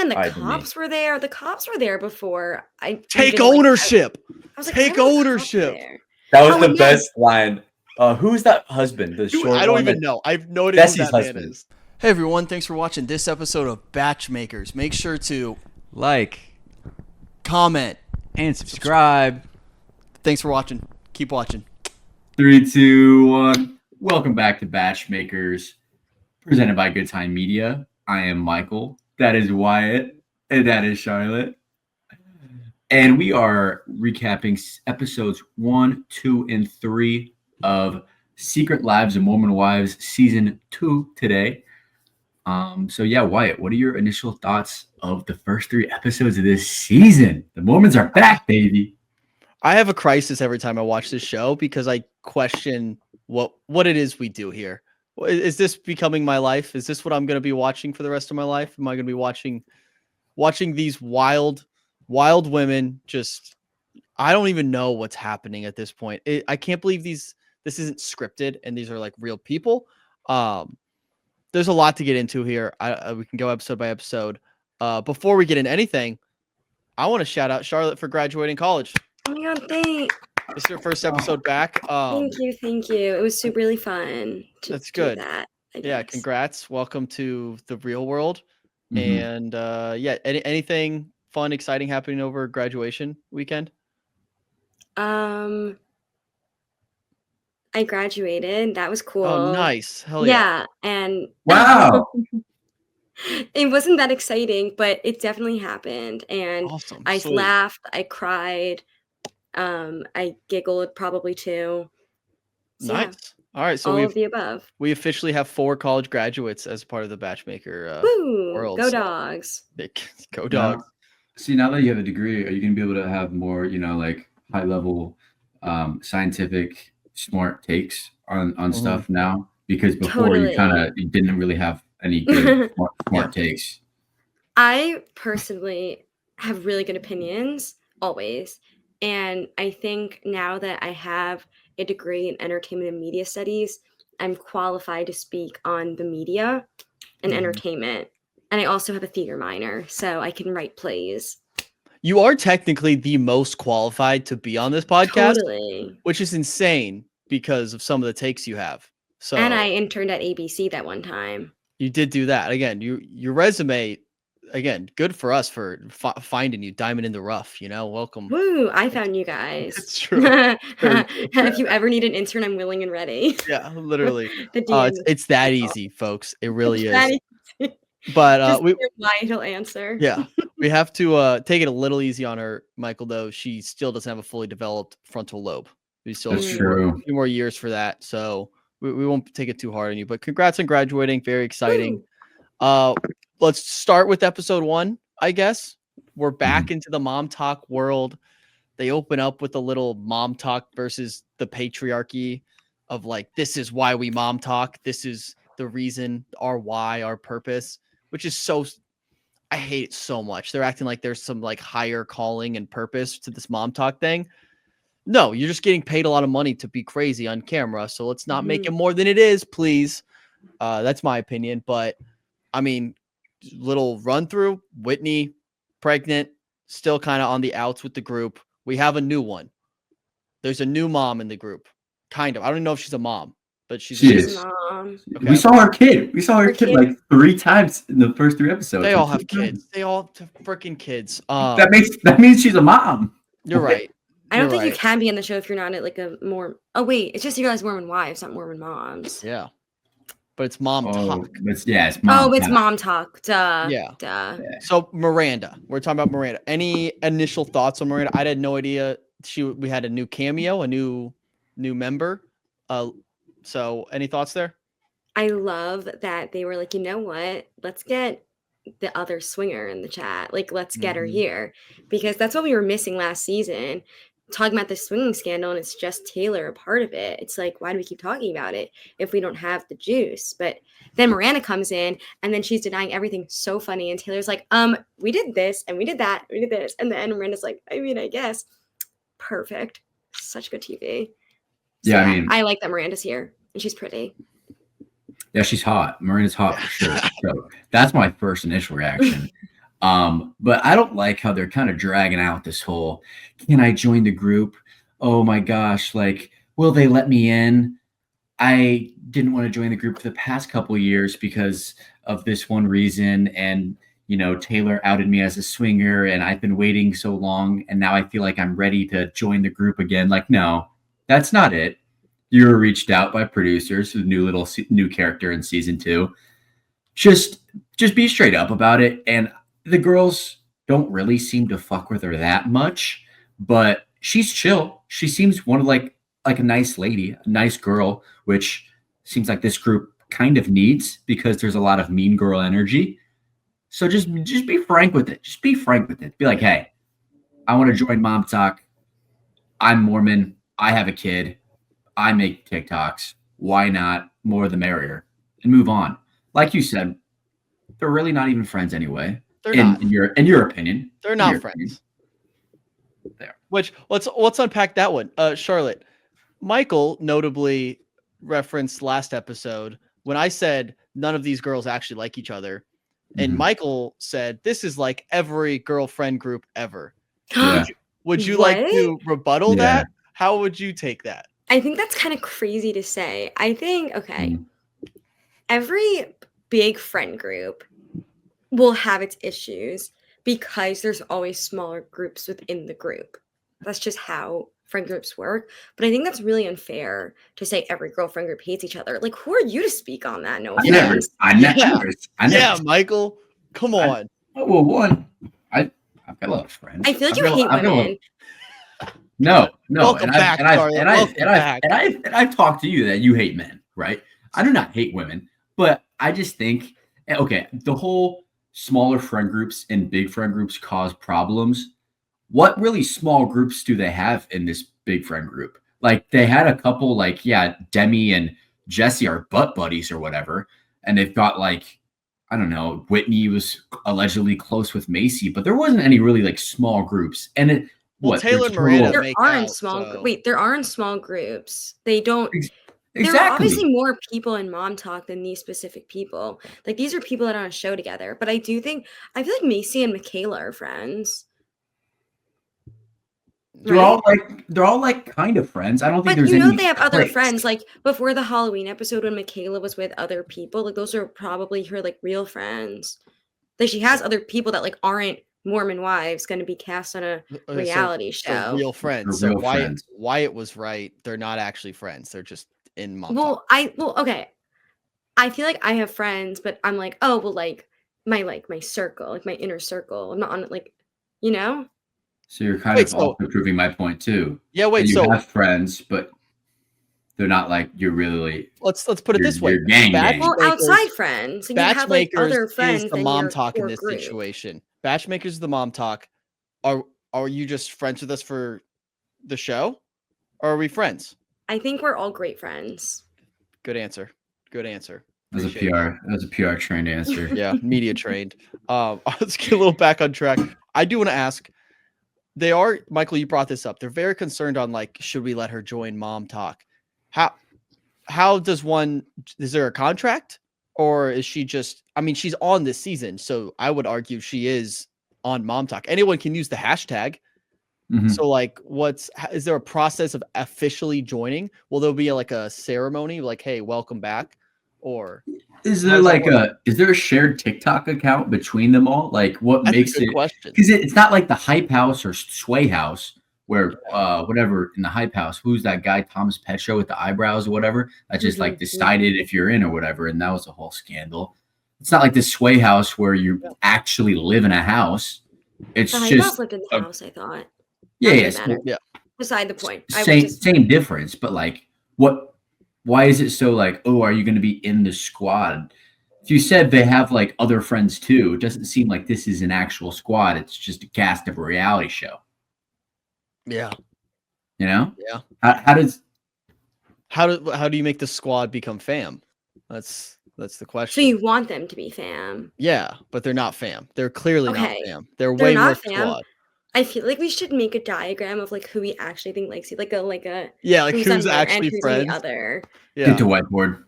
then the Pride in me. cops were there. The cops were there before I Take even, like, ownership. I was like, Take why were the cops ownership. there? That was Oh, the and then- best line. Who's that husband? The Dude, short I don't one even that- know. I have no idea who Bessie's that man husband. is. Hey everyone, thanks for watching this episode of Batchmakers. Make sure to Like comment. and subscribe. Thanks for watching. Keep watching. 3, 2, 1. Welcome back to Batchmakers, presented by Good Time Media. I am Michael. That is Wyatt, and that is Charlotte. And we are recapping episodes 1, 2, and 3 of Secret Lives of Mormon Wives Season 2 today. So yeah, Wyatt, what are your initial thoughts of the first 3 episodes of this season? The Mormons are back, baby. I have a crisis every time I watch this show because I question what it is we do here. Is this becoming my life? Is this what I'm going to be watching for the rest of my life? Am I going to be watching these wild women just, I don't even know what's happening at this point. I can't believe this isn't scripted and these are like real people. There's a lot to get into here. We can go episode by episode. Before we get into anything, I want to shout out Charlotte for graduating college. Oh my god, thanks. This is your first episode back. Thank you. It was really fun to That's do good. that, I Yeah, guess. congrats. Welcome to the real world. Mhm. And yeah, anything fun, exciting happening over graduation weekend? I graduated. That was cool. Oh, nice. Hell yeah. Yeah, and Wow. it wasn't that exciting, but it definitely happened. And Awesome. I Sweet. laughed, I cried, I giggled probably too. So, yeah, Nice. All right. So all of the above. we officially have 4 college graduates as part of the Batchmaker Woo! world. Go so dogs. Go dogs. See, now that you have a degree, are you going to be able to have more, like high level, scientific, smart takes on stuff now? Because before you didn't really have any good smart takes. I personally have really good opinions always. And I think now that I have a degree in entertainment and media studies, I'm qualified to speak on the media and entertainment. And I also have a theater minor, so I can write plays. You are technically the most qualified to be on this podcast, Totally. which is insane because of some of the takes you have. So, And I interned at ABC that one time. You did do that. Again, your resume, again, good for us for finding you, diamond in the rough, welcome. Woo, I found you guys. It's true. Very true. If you ever need an intern, I'm willing and ready. Yeah, literally. The DM It's that easy, folks. It really That is. easy. But why he'll answer. yeah, we have to take it a little easy on her, Michael, though. She still doesn't have a fully developed frontal lobe. We still have That's a true. few more years for that. So we won't take it too hard on you, but congrats on graduating. Very exciting. Let's start with episode 1, I guess. We're back into the MomTok world. They open up with a little MomTok versus the patriarchy of like, this is why we MomTok. This is the reason, our why, our purpose, which is so, I hate it so much. They're acting like there's some like higher calling and purpose to this MomTok thing. No, you're just getting paid a lot of money to be crazy on camera. So let's not make it more than it is, please. That's my opinion. But I mean, little run through. Whitney, pregnant, still kind of on the outs with the group. We have a new one. There's a new mom in the group. Kind of. I don't even know if she's a mom, but she's She's a mom. Okay. We saw her kid. We saw her kid like 3 times in the first 3 episodes. They all have kids. They all have freaking kids. That means she's a mom. You're right. I don't think you can be in the show if you're not at like a more. Oh wait, it's just you guys Mormon wives, not Mormon moms. Yeah, but it's MomTok. It's mom. It's MomTok. Duh. Yeah. Duh. So Miranda, we're talking about Miranda. Any initial thoughts on Miranda? I had no idea we had a new cameo, a new member. So any thoughts there? I love that they were like, you know what? Let's get the other swinger in the chat. Like, let's get her here, because that's what we were missing last season. Talking about the swinging scandal, and it's just Taylor a part of it. It's like, why do we keep talking about it if we don't have the juice? But then Miranda comes in, and then she's denying everything. So funny. And Taylor's like, we did this and we did that, we did this, and then Miranda's like, I mean, I guess. Perfect. Such good TV. So, Yeah, I mean, I like that Miranda's here, and she's pretty. Yeah, she's hot. Miranda's hot for sure. So that's my first initial reaction. But I don't like how they're kind of dragging out this whole, can I join the group? Oh my gosh, like, will they let me in? I didn't want to join the group for the past couple of years because of this one reason. And, Taylor outed me as a swinger and I've been waiting so long. And now I feel like I'm ready to join the group again. Like, no, that's not it. You were reached out by producers, a new character in season 2. Just be straight up about it. And the girls don't really seem to fuck with her that much, but she's chill. She seems one of like a nice lady, a nice girl, which seems like this group kind of needs because there's a lot of mean girl energy. So just be frank with it. Just be frank with it. Be like, hey, I want to join MomTok. I'm Mormon. I have a kid. I make TikToks. Why not? More the merrier. And move on. Like you said, they're really not even friends anyway. They're not. In your opinion. They're not friends. There. Which let's unpack that one. Charlotte, Michael notably referenced last episode when I said none of these girls actually like each other. And Michael said, this is like every girlfriend group ever. Yeah. Would you like to rebuttal that? How would you take that? I think that's kind of crazy to say. I think, every big friend group will have its issues because there's always smaller groups within the group. That's just how friend groups work. But I think that's really unfair to say every girlfriend group hates each other. Like, who are you to speak on that? No offense. I never. Yeah, Michael, come on. I've got a lot of friends. I feel like you hate women. No. Welcome back, Charlotte. I've talked to you that you hate men, right? I do not hate women, but I just think, the whole smaller friend groups and big friend groups cause problems. What really small groups do they have in this big friend group? Like they had a couple, like, Demi and Jesse are butt buddies or whatever. And they've got like, I don't know, Whitney was allegedly close with Macy, but there wasn't any really like small groups. And Taylor and Miranda there aren't small groups. They don't. Exactly. There are obviously more people in MomTok than these specific people. Like these are people that are on a show together. But I feel like Macy and Michaela are friends. They're all like kind of friends. I don't think there's any. They have other friends. Like before the Halloween episode when Michaela was with other people, like those are probably her like real friends. Like she has other people that like aren't Mormon wives going to be cast on a reality show. So real friends. They're so real friends. Wyatt was right. They're not actually friends. They're just in MomTok. Okay. I feel like I have friends, but I'm like, oh well, like my circle, like my inner circle. I'm not on it, like, So you're kind of also proving my point too. Yeah, wait. You have friends, but they're not like you're really. Let's put it this way. Outside friends. And you have like other friends. Is the MomTok in this situation? Batchmakers is the MomTok. Are you just friends with us for the show, or are we friends? I think we're all great friends. Good answer. That was a PR trained answer. Yeah, media trained. Let's get a little back on track. I do want to ask. Michael, you brought this up. They're very concerned on like, should we let her join MomTok? How does is there a contract or is she just, she's on this season. So I would argue she is on MomTok. Anyone can use the hashtag. Mm-hmm. So like, is there a process of officially joining? Will there be like a ceremony like, hey, welcome back? Or is there a shared TikTok account between them all? Like what makes it? Because it's not like the Hype House or Sway House where whatever in the Hype House, who's that guy Thomas Petro with the eyebrows or whatever that just like decided if you're in or whatever, and that was a whole scandal. It's not like the Sway House where you actually live in a house. It's the just house lived in the house. I thought. Yeah. Beside the point. Same difference, but like what? Why is it so like, oh, are you going to be in the squad? If you said they have like other friends too, it doesn't seem like this is an actual squad. It's just a cast of a reality show. Yeah. Yeah. How do you make the squad become fam? That's the question. So you want them to be fam? Yeah, but they're not fam. They're clearly not fam. They're way more squad. I feel like we should make a diagram of like who we actually think likes you, like a who's actually friends. The other. Yeah. Get the whiteboard.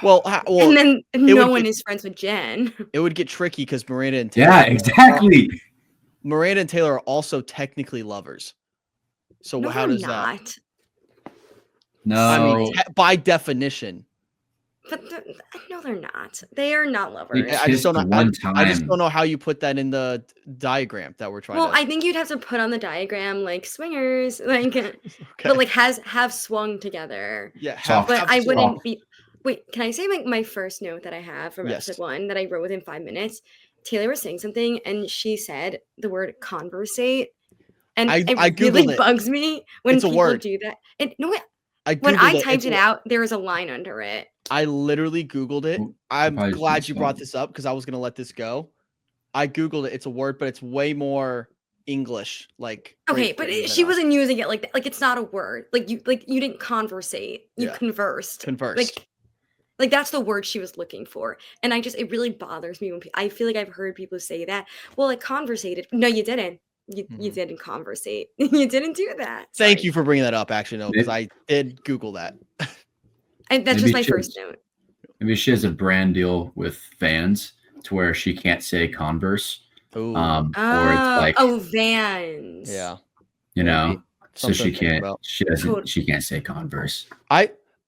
Well, and then no would one get- is friends with Jen. it would get tricky because Miranda and Taylor. Yeah, exactly. Miranda and Taylor are also technically lovers. So No, how they're does that? not. No, I mean, by definition. But no, they're not. They are not lovers. They I just don't know. one I just time. don't know how you put that in the diagram that we're trying Well, to. I think you'd have to put on the diagram like swingers, like, Okay. but like have swung together. Yeah, Soft. But I soft. wouldn't be. Wait, can I say like my first note that I have from Yes. episode 1 that I wrote within 5 minutes? Taylor was saying something and she said the word conversate, and I it Googled really it. bugs me when It's a people word. do that. And no, I when I Googled typed It's it out, there was a line under it. I literally Googled it. Ooh, I'm probably glad should've you brought spelled. this up because I was gonna let this go. I Googled it. It's a word, but it's way more English. Like Okay, Great but Britain than she us. wasn't using it like that. Like it's not a word. Like you didn't conversate. You Yeah. conversed. Conversed. Like that's the word she was looking for. And it really bothers me when I feel like I've heard people say that. Well, like conversated. No, you didn't. You Mhm. didn't conversate. You didn't do that. Thank Sorry. you for bringing that up. actually, no, because I did Google that. And that's Maybe just my she first was- note. Maybe she has a brand deal with fans to where she can't say Converse. Ooh, Or it's like, Vans. yeah. you know, maybe. so Something she to think can't. about. She doesn't. Tot- She can't say Converse.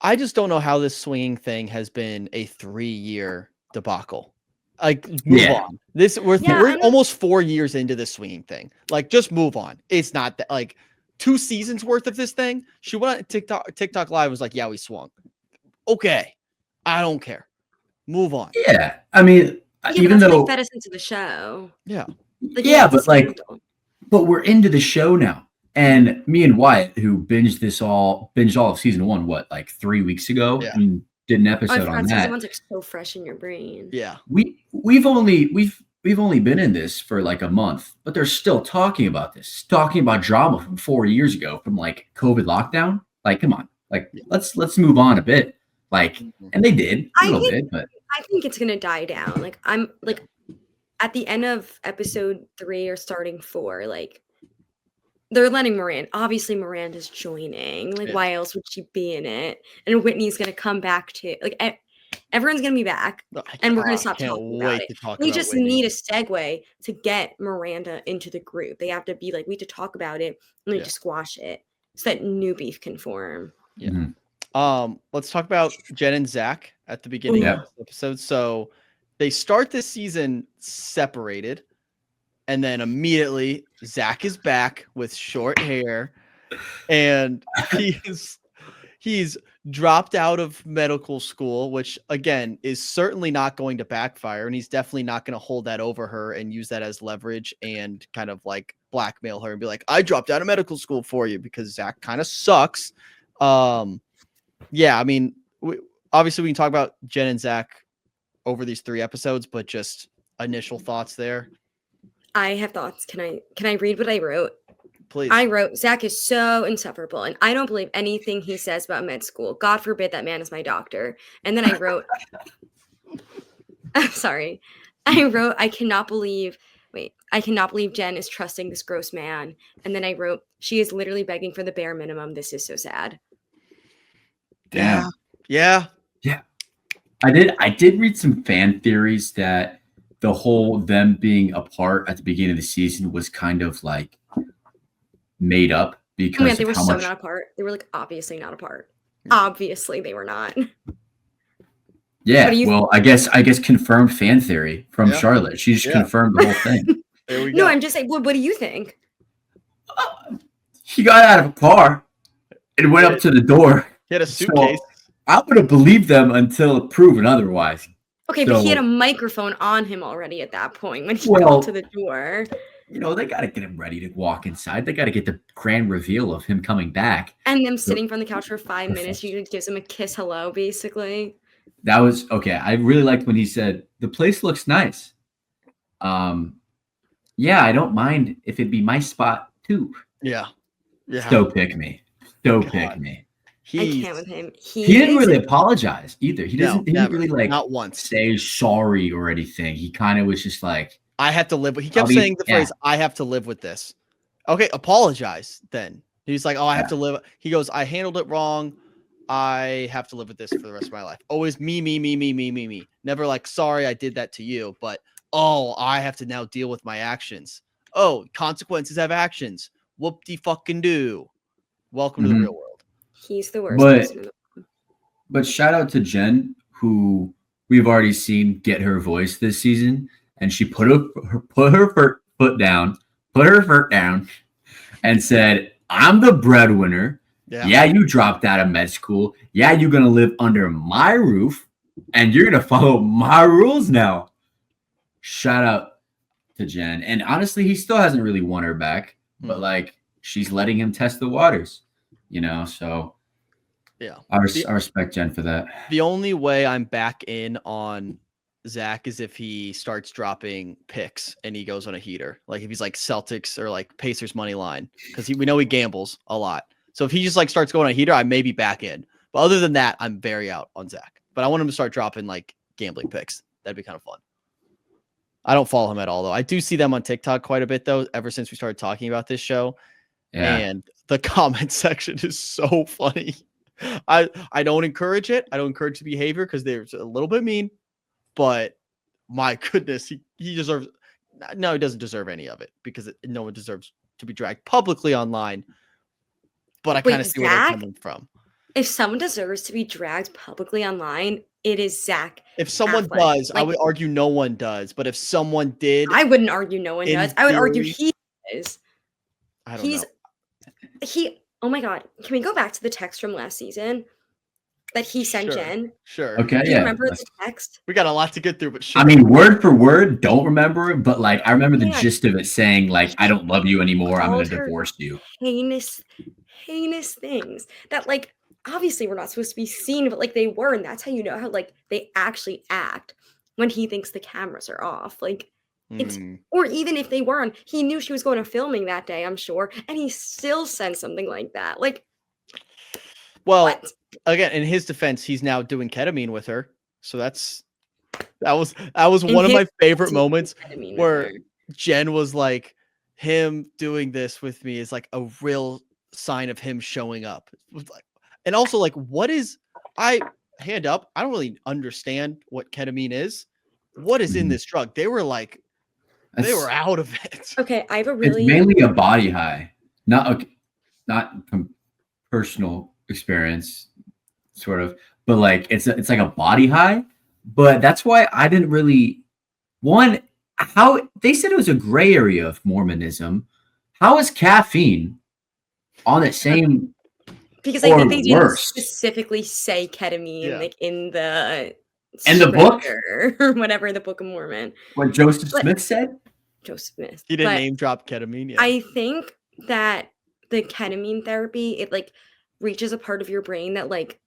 I just don't know how this swinging thing has been a 3-year debacle. Like, move Yeah. on. We're Yeah, I we're don't- almost 4 years into this swinging thing. Like, just move on. It's not that like 2 seasons worth of this thing. She went on TikTok Live and was like, "Yeah, we swung." Okay, I don't care. Move on. Yeah, I mean, Yeah, even but that's though, what they fed us into the show. Yeah. Like, yeah, it's a but like, scandal. but we're into the show now. And me and Wyatt, who binged all of season 1, what, like 3 weeks ago, Yeah. and did an Oh, I episode on forgot season that. 1's like so fresh in your brain. Yeah. We've only been in this for like a month, but they're still talking about this, talking about drama from 4 years ago, from like COVID lockdown. Like, come on, like let's move on a bit. Like, and they did a little bit, but I think it's gonna die down. Like I'm like at the end of episode 3 or starting 4, like they're letting Miranda. Obviously, Miranda's joining. Like, Yeah. why else would she be in it? And Whitney's gonna come back to like everyone's gonna be back, and we're gonna stop can't talking wait about it. to talk We about just Whitney. need a segue to get Miranda into the group. They have to be like, we need to talk about it, and we need Yeah. to squash it so that new beef can form. Yeah. Mhm. Let's talk about Jen and Zach at the beginning Yeah. of this episode. So they start this season separated, and then immediately Zach is back with short hair, and he's dropped out of medical school, which again is certainly not going to backfire, and he's definitely not going to hold that over her and use that as leverage and kind of like blackmail her and be like, I dropped out of medical school for you, because Zach kind of sucks. Yeah, I mean, obviously we can talk about Jen and Zach over these 3 episodes, but just initial thoughts there, I have thoughts. Can I read what I wrote? please. I wrote, Zach is so insufferable, and I don't believe anything he says about med school. God forbid that man is my doctor. And then I wrote, I'm sorry. I wrote, I cannot believe Jen is trusting this gross man. And then I wrote, she is literally begging for the bare minimum. This is so sad. damn. Yeah. I did read some fan theories that the whole them being apart at the beginning of the season was kind of like made up Oh because man, they were of how so much. not apart. They were like obviously not apart. Yeah. Obviously they were not. Yeah, What do you well, I guess confirmed fan theory from Yeah. Charlotte. She just Yeah. confirmed the whole thing. There we No, go. I'm just saying, what do you think? He got out of a car and went up to the door. He had a suitcase. I would have believed them until proven otherwise. Okay, but he had So- a microphone on him already at that point when he Well- got to the door. You know, they got to get him ready to walk inside. They got to get the grand reveal of him coming back. And them sitting from the couch for 5 minutes, she just gives him a kiss hello, basically. That was okay. I really liked when he said, "The place looks nice." Yeah, I don't mind if it'd be my spot too. Yeah. Yeah. So pick me. So God. pick me. I He's can't with him. He didn't is- really apologize either. He no, doesn't. He didn't never. really like Not once. say sorry or anything. He kind of was just like, I have to live with. He kept I'll be- saying the yeah. phrase, I have to live with this. Okay, apologize then. He's like, oh, I have Yeah. to live. He goes, I handled it wrong. I have to live with this for the rest of my life. Always me. Never like, sorry, I did that to you, but oh, I have to now deal with my actions. Oh, consequences have actions. Whoop-de-fucking-do. Welcome to the real world. He's the worst person in the world. But shout out to Jen, who we've already seen get her voice this season, and she put her foot down, and said, "I'm the breadwinner. Yeah, you dropped out of med school. Yeah, you're gonna live under my roof, and you're gonna follow my rules now." Shout out to Jen. And honestly, he still hasn't really won her back, but like she's letting him test the waters, so yeah. I respect Jen for that. The only way I'm back in on Zach is if he starts dropping picks and he goes on a heater. Like if he's like Celtics or like Pacers money line, because we know he gambles a lot. So if he just like starts going on a heater, I may be back in. But other than that, I'm very out on Zach. But I want him to start dropping like gambling picks. That'd be kind of fun. I don't follow him at all, though. I do see them on TikTok quite a bit, though, ever since we started talking about this show. Yeah. And the comment section is so funny. I don't encourage it. I don't encourage the behavior because they're a little bit mean. But my goodness, he deserves. No, he doesn't deserve any of it because no one deserves to be dragged publicly online. But I kind of see where they're coming from. If someone deserves to be dragged publicly online, it is Zach. If someone does, I would argue no one does. But if someone did, I wouldn't argue no one does. I would argue he is. I don't know. Oh my God. Can we go back to the text from last season that he sent Jen? Sure. Okay. Do you remember the text? We got a lot to get through, but sure. I mean, word for word, don't remember it, but like I remember the gist of it saying like, "I don't love you anymore. I'm going to divorce you." Heinous things that like obviously we're not supposed to be seen, but like they were, and that's how you know how like they actually act when he thinks the cameras are off. Like it's or even if they were on, he knew she was going to filming that day, I'm sure, and he still sent something like that. Like, well, again, in his defense, he's now doing ketamine with her, so that was one of my favorite moments where Jen was like, him doing this with me is like a real sign of him showing up. And also like, hand up, I don't really understand what ketamine is. What is in this drug? They were like, they were out of it. Okay, I have a It's mainly a body high, not personal experience, sort of, but like it's like a body high. But that's why I didn't really how they said it was a gray area of Mormonism. How is caffeine on the same? Because I think they didn't specifically say ketamine like in the book or whatever, the Book of Mormon. What Joseph Smith said? Joseph Smith. He didn't name drop ketamine yet. I think that the ketamine therapy, it like reaches a part of your brain that like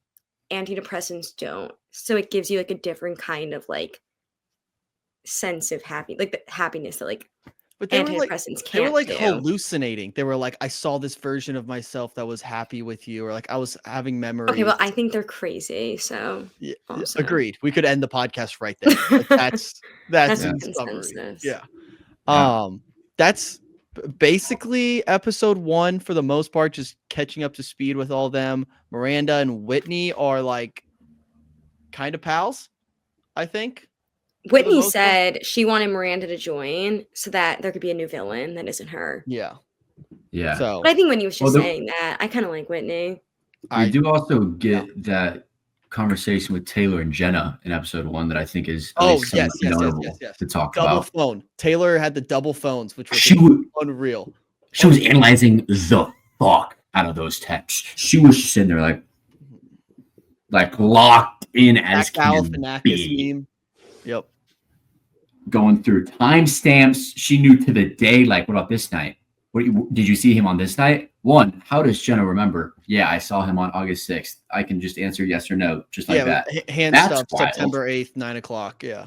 antidepressants don't. So it gives you like a different kind of like sense of the happiness that like but they antidepressants can't. They were like do. hallucinating. They were like, I saw this version of myself that was happy with you, or like I was having memories. Okay, well, I think they're crazy. So yeah, agreed. We could end the podcast right there. Like, that's summary. Yeah. That's basically episode 1 for the most part, just catching up to speed with all them. Miranda and Whitney are like kind of pals, I think. Whitney said she wanted Miranda to join so that there could be a new villain that isn't her. Yeah. So, but I think Whitney was just saying that. I kind of like Whitney. I do also get that conversation with Taylor and Jenna in episode 1 that I think is yes, to talk double about. Phone. Taylor had the double phones, which was unreal. She was analyzing the fuck out of those texts. She was just sitting there like locked in as can be. Yep. Going through timestamps. She knew to the day, like, what about this night? Did you see him on this night? 1, how does Jenna remember? Yeah, I saw him on August 6th. I can just answer yes or no, just like that. Hand That's stuff, wild. September 8th, 9:00. Yeah.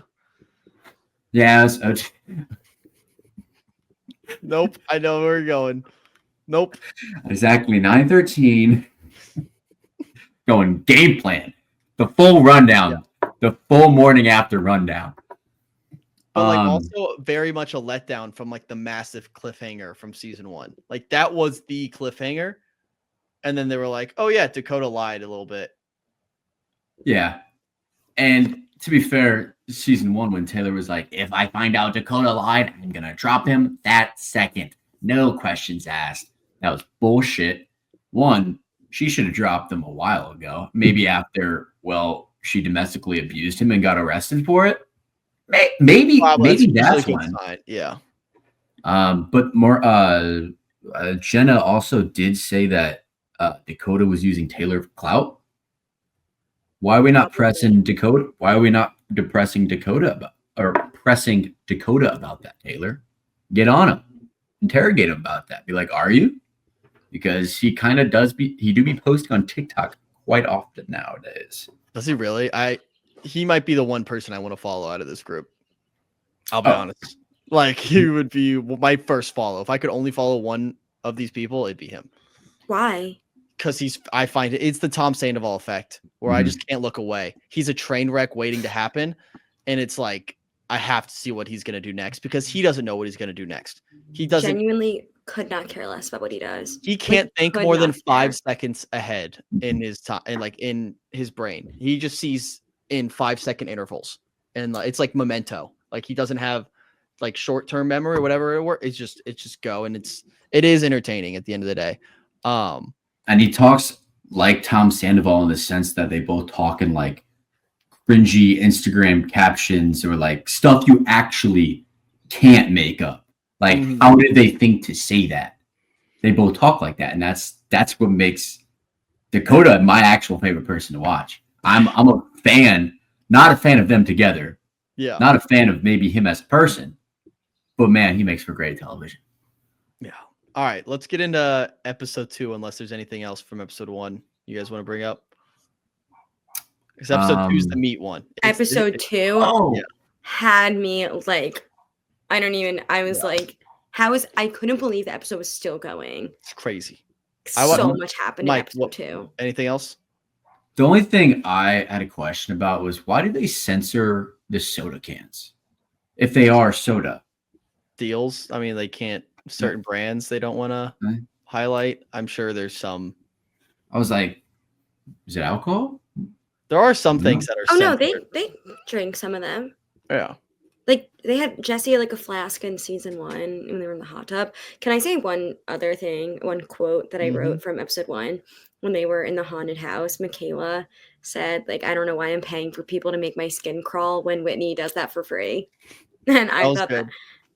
Yeah. Nope. I know where we're going. Nope. Exactly 9:13. Going game plan. The full rundown. Yeah. The full morning after rundown. But like also very much a letdown from like the massive cliffhanger from season 1. Like that was the cliffhanger. And then they were like, oh yeah, Dakota lied a little bit. Yeah. And to be fair, season 1, when Taylor was like, if I find out Dakota lied, I'm going to drop him that second. No questions asked. That was bullshit. One, she should have dropped him a while ago. Maybe after, she domestically abused him and got arrested for it. Maybe that's when. Yeah. But more, Jenna also did say that Dakota was using Taylor for clout. Why are we not pressing Dakota? Why are we not pressing Dakota about that, Taylor? Get on him. Interrogate him about that. Be like, are you? Because he kind of he do be posting on TikTok quite often nowadays. Does he really? He might be the one person I want to follow out of this group. I'll be honest. Like, he would be my first follow. If I could only follow one of these people, it'd be him. Why? Because I find it's the Tom Sandoval effect where I just can't look away. He's a train wreck waiting to happen. And it's like, I have to see what he's going to do next because he doesn't know what he's going to do next. He doesn't genuinely could not care less about what he does. He can't think more than 5 seconds ahead in his time and like in his brain. He just sees in 5-second intervals. And it's like Memento. Like, he doesn't have like short-term memory or whatever. It's just go. And it is entertaining at the end of the day. And he talks like Tom Sandoval in the sense that they both talk in like cringy Instagram captions or like stuff you actually can't make up. Like, how did they think to say that? They both talk like that, and that's what makes Dakota my actual favorite person to watch. I'm a fan, not a fan of them together. Yeah. Not a fan of maybe him as a person, but man, he makes for great television. Yeah. All right, let's get into episode 2, unless there's anything else from episode 1 you guys want to bring up. Because episode 2 is the meat one. Episode 2 had me like, I couldn't believe the episode was still going. It's crazy. So much happened in episode 2. Anything else? The only thing I had a question about was, why did they censor the soda cans? If they are soda. Deals. I mean, they can't, certain brands they don't want to highlight. I'm sure there's some. I was like, is it alcohol? There are some things that are censored. No, they drank some of them. Yeah. Like, they had Jesse had like a flask in season 1 when they were in the hot tub. Can I say one other thing, one quote that I wrote from episode 1? When they were in the haunted house, Michaela said, like, I don't know why I'm paying for people to make my skin crawl when Whitney does that for free. And I thought that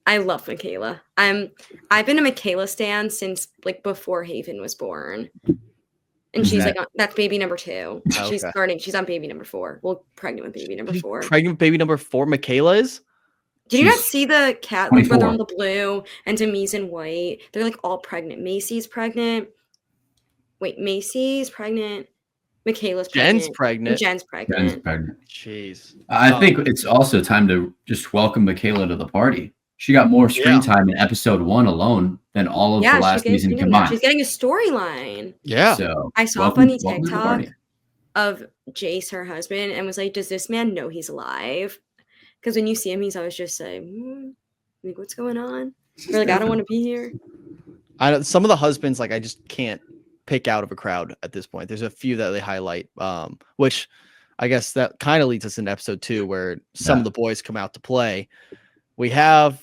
I love Michaela. I've been a Michaela stan since like before Haven was born. And she's like, that's baby number 2. She's on baby number 4. Well, pregnant with baby number 4. Pregnant with baby number 4, Michaela is? Did you not see the cat, like, Brother on the Blue and Demise in White? They're like all pregnant. Macy's pregnant. Wait, Macy's pregnant. Michaela's pregnant. Jen's pregnant. Jen's pregnant. Jeez. I think it's also time to just welcome Michaela to the party. She got more screen time in episode 1 alone than all of the last season combined. She's getting a storyline. Yeah. So I saw a funny TikTok of Jace, her husband, and was like, does this man know he's alive? Because when you see him, he's always just like, like, what's going on? Or like, I don't want to be here. I know some of the husbands, like, I just can't pick out of a crowd at this point. There's a few that they highlight, which I guess that kind of leads us into episode 2, where some of the boys come out to play. We have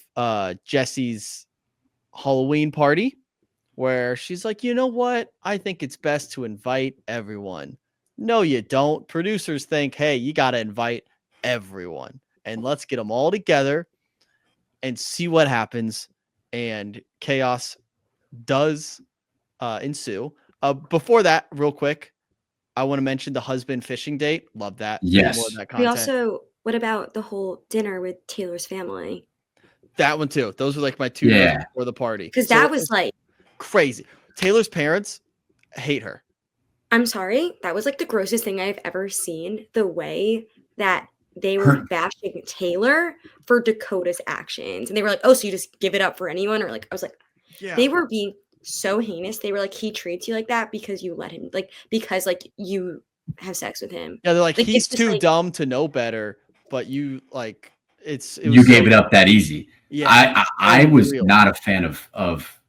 Jesse's Halloween party, where she's like, you know what? I think it's best to invite everyone. No, you don't. Producers think, hey, you got to invite everyone. And let's get them all together and see what happens. And chaos does ensue. Before that, real quick, I want to mention the husband fishing date. Love that. Yes. More of that We content. also, what about the whole dinner with Taylor's family? That one too. Those were like my 2 days before the party. Because that was like crazy. Taylor's parents hate her. I'm sorry. That was like the grossest thing I've ever seen. The way that they were bashing Taylor for Dakota's actions. And they were like, oh, so you just give it up for anyone? Or like, I was like, they were being so heinous. They were like, he treats you like that because you let him, like, because like you have sex with him. Yeah, they're like he's too dumb to know better, but you like you gave it up that easy. Yeah, I was not a fan of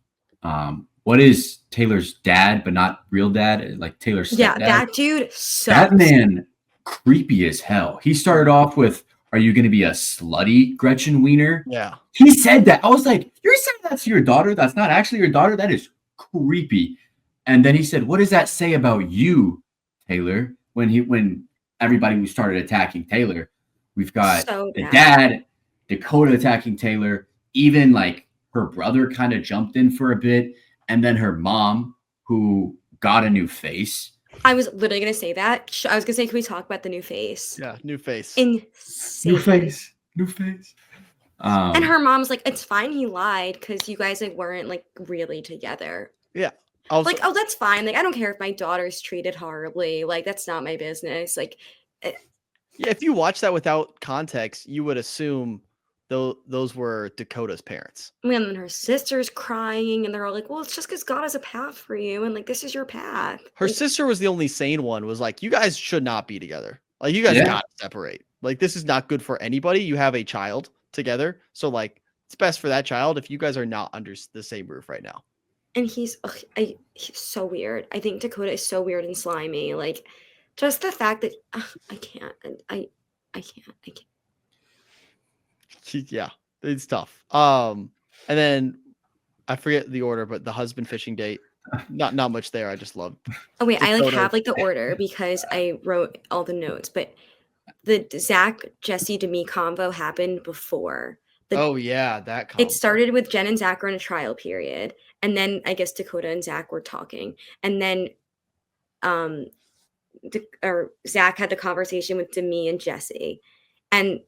what is Taylor's dad, but not real dad, like Taylor's stepdad. Yeah, that dude sucks. That man creepy as hell. He started off with, "Are you going to be a slutty Gretchen Wiener?" Yeah. He said that. I was like, "You're saying that's your daughter? That's not actually your daughter? That is creepy." And then he said, "What does that say about you, Taylor?" When everybody started attacking Taylor, we've got So the bad. dad, Dakota attacking Taylor, even like her brother kind of jumped in for a bit, and then her mom, who got a new face. I was literally gonna say that. I was gonna say, can we talk about the new face? Yeah. New face. Insane. New face. And her mom's like, it's fine, he lied because you guys like weren't like really together. Yeah. Also, Like, oh, that's fine. Like, I don't care if my daughter's treated horribly. Like, that's not my business. Like, yeah, if you watch that without context, you would assume those were Dakota's parents. and then her sister's crying, and they're all like, well, it's just because God has a path for you, and like, this is your path. Her Like, sister was the only sane one, was like, you guys should not be together. Like, you guys Yeah. gotta separate. Like, this is not good for anybody. You have a child together. So, like, it's best for that child if you guys are not under the same roof right now. and he's so weird. I think Dakota is so weird and slimy. Like, just the fact that I can't. I can't. Yeah, it's tough. And then I forget the order, but the husband fishing date, not much there. I just love. Oh wait, I like Dakota. have like the order because I wrote all the notes, but the Zach, Jesse, Demi convo happened before. Oh yeah, that It started with Jen and Zach were in a trial period, and then I guess Dakota and Zach were talking, and then Zach had the conversation with Demi and Jesse, and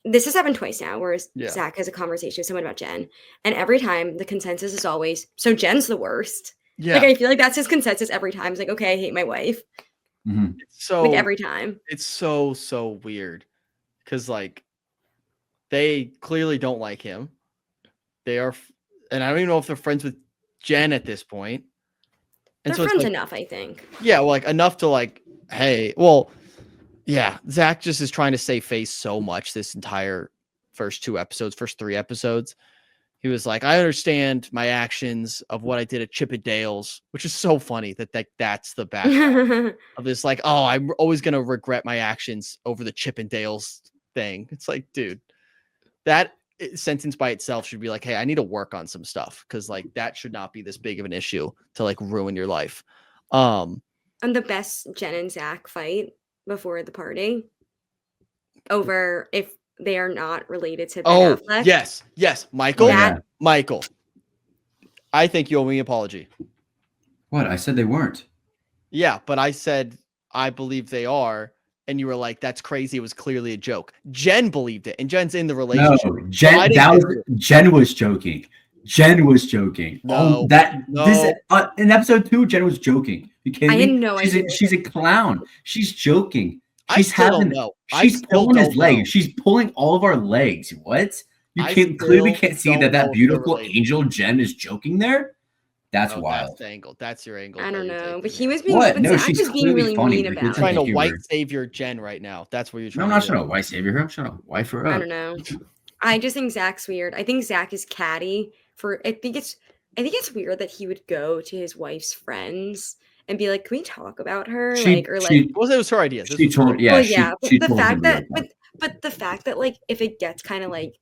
this has happened twice now, where Yeah. Zach has a conversation with someone about Jen, and every time the consensus is always, so Jen's the worst. Yeah. Like, I feel like that's his consensus every time. It's like, okay, I hate my wife. Mhm. So Like, every time. it's so weird because like they clearly don't like him. They are, and I don't even know if they're friends with Jen at this point. And They're so it's friends like, enough, I think. yeah, well, like enough to like, hey, well, yeah, Zach just is trying to save face so much this entire first 3 episodes. He was like, I understand my actions of what I did at Chippendales, which is so funny that's the background of this. Like, oh, I'm always gonna regret my actions over the Chippendales thing. It's like, dude, that sentence by itself should be like, hey, I need to work on some stuff because like that should not be this big of an issue to like ruin your life. And the best Jen and Zach fight before the party over if they are not related to Ben Oh Affleck. yes, Michael. That- Michael, I think you owe me an apology. What? I said they weren't. Yeah, but I said I believe they are, and you were like, "That's crazy." It was clearly a joke. Jen believed it, and Jen's in the No, relationship. Jen. I didn't That get was Jen was joking. Jen was joking. No, This in episode 2, Jen was joking. You kidding I me? had no she's idea. she's a clown. She's joking. I She's still don't having. know. I She's still pulling his don't know. leg. She's pulling all of our legs. What? You I clearly still can't see don't know that if they're beautiful related. angel Jen is joking there. That's Oh, wild. That's the angle. That's your angle. I that don't you're know, taking but he here. was being. What? But No, Zach she's was being clearly really funny. mean Like, about you're it. trying to humor. white savior Jen right now. That's what you're No, trying I'm not to do. trying to wife savior her. I'm trying to wife her up. I don't know. I just think Zach's weird. I think Zach is catty for. I think it's weird that he would go to his wife's friends and be like, "Can we talk about her?" It was her idea. This She was her told, idea. yeah, well, she, yeah, but she the told him fact to that, go. but the fact that like if it gets kind of like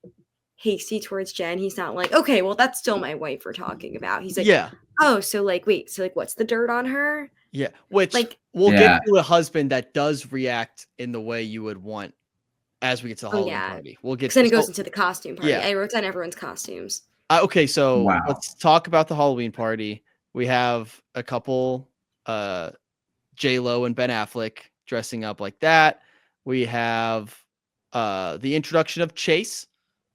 hasty towards Jen, he's not like, okay, well that's still my wife we're talking about. He's like, Yeah, oh, so like wait, so like what's the dirt on her? yeah. Which Like, we'll Yeah. get to a husband that does react in the way you would want as we get to the Halloween yeah. party. We'll get Because then it so- goes into the costume party. yeah. I wrote down everyone's costumes. Okay, so Wow. let's talk about the Halloween party. We have a couple J-Lo and Ben Affleck dressing up like that. We have the introduction of Chase,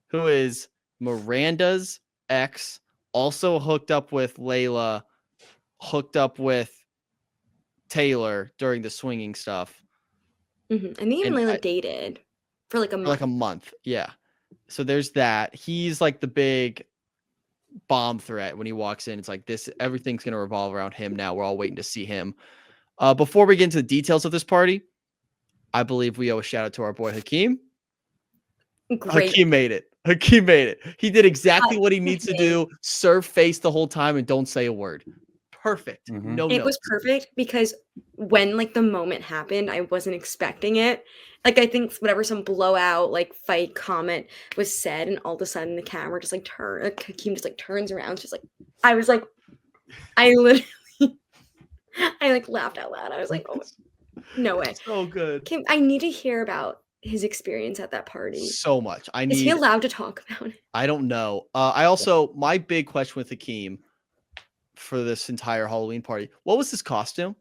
who is Miranda's ex, also hooked up with Layla, hooked up with Taylor during the swinging stuff. And they even And Layla dated for like a for month. like a month. Yeah. So there's that. He's like the big bomb threat when he walks in. It's like this, everything's going to revolve around him now. We're all waiting to see him. Before we get into the details of this party, I believe we owe a shout out to our boy Hakeem. Great. Hakeem made it. He did exactly what he needs to do. Serve face the whole time and don't say a word. perfect. Mhm. No It notes. was perfect because when like the moment happened, I wasn't expecting it. Like I think whatever some blowout like fight comment was said, and all of a sudden the camera just like Hakeem just like turns around. She's like, I was like, I literally, I like laughed out loud. I was like, oh no way, So good. Kim. I need to hear about his experience at that party. So much. Is he allowed to talk about it? I don't know. I also, my big question with Hakeem for this entire Halloween party, what was his costume?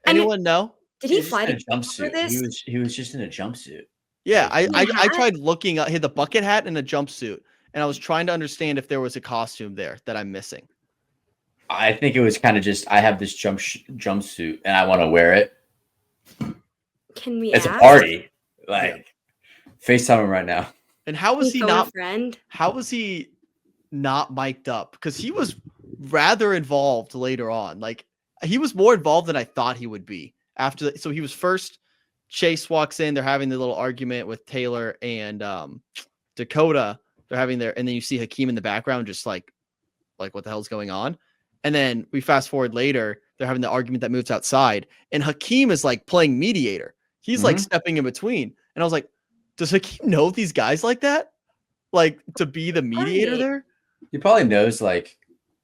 And Anyone know? Did he He was fly just to in a Cuba for jumpsuit. this? He was just in a jumpsuit. Yeah, Like, I hat? tried looking up. He had the bucket hat and a jumpsuit, and I was trying to understand if there was a costume there that I'm missing. I think it was kind of just I have this jumpsuit and I want to wear it. Can we It's ask? a party. Like FaceTime him right now. And how was he Phone a not? friend? How was he not mic'd up? Because he was rather involved later on. Like he was more involved than I thought he would be. So he was first. Chase walks in. They're having the little argument with Taylor and Dakota. They're having their, and then you see Hakeem in the background, just like what the hell's going on? And then we fast forward later. They're having the argument that moves outside, and Hakeem is like playing mediator. He's like stepping in between, and I was like, does Hakeem know these guys like that? Like to be the mediator Right. there? He probably knows, like,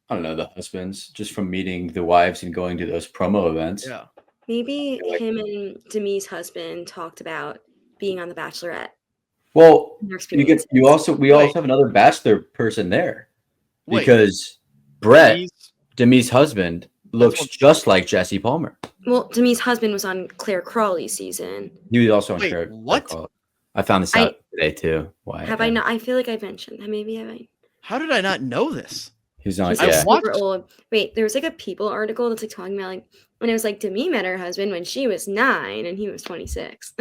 I don't know, the husbands just from meeting the wives and going to those promo events. Yeah. Maybe Like- him and Demi's husband talked about being on The Bachelorette. Well, and their we experiences. also have another bachelor person there Wait, because Brett, he's- Demi's husband, looks what- just like Jesse Palmer. Well, Demi's husband was on Claire Crawley's season. He was also on Wait, Claire. what? I found this out today too. Why? Have I not? I feel like I mentioned that. Maybe have I? How did I not know this? He's on. He's I like Yeah. wa- super watched- old. Wait, there was like a People article that's like talking about like when it was like Demi met her husband when she was 9 and he was 26.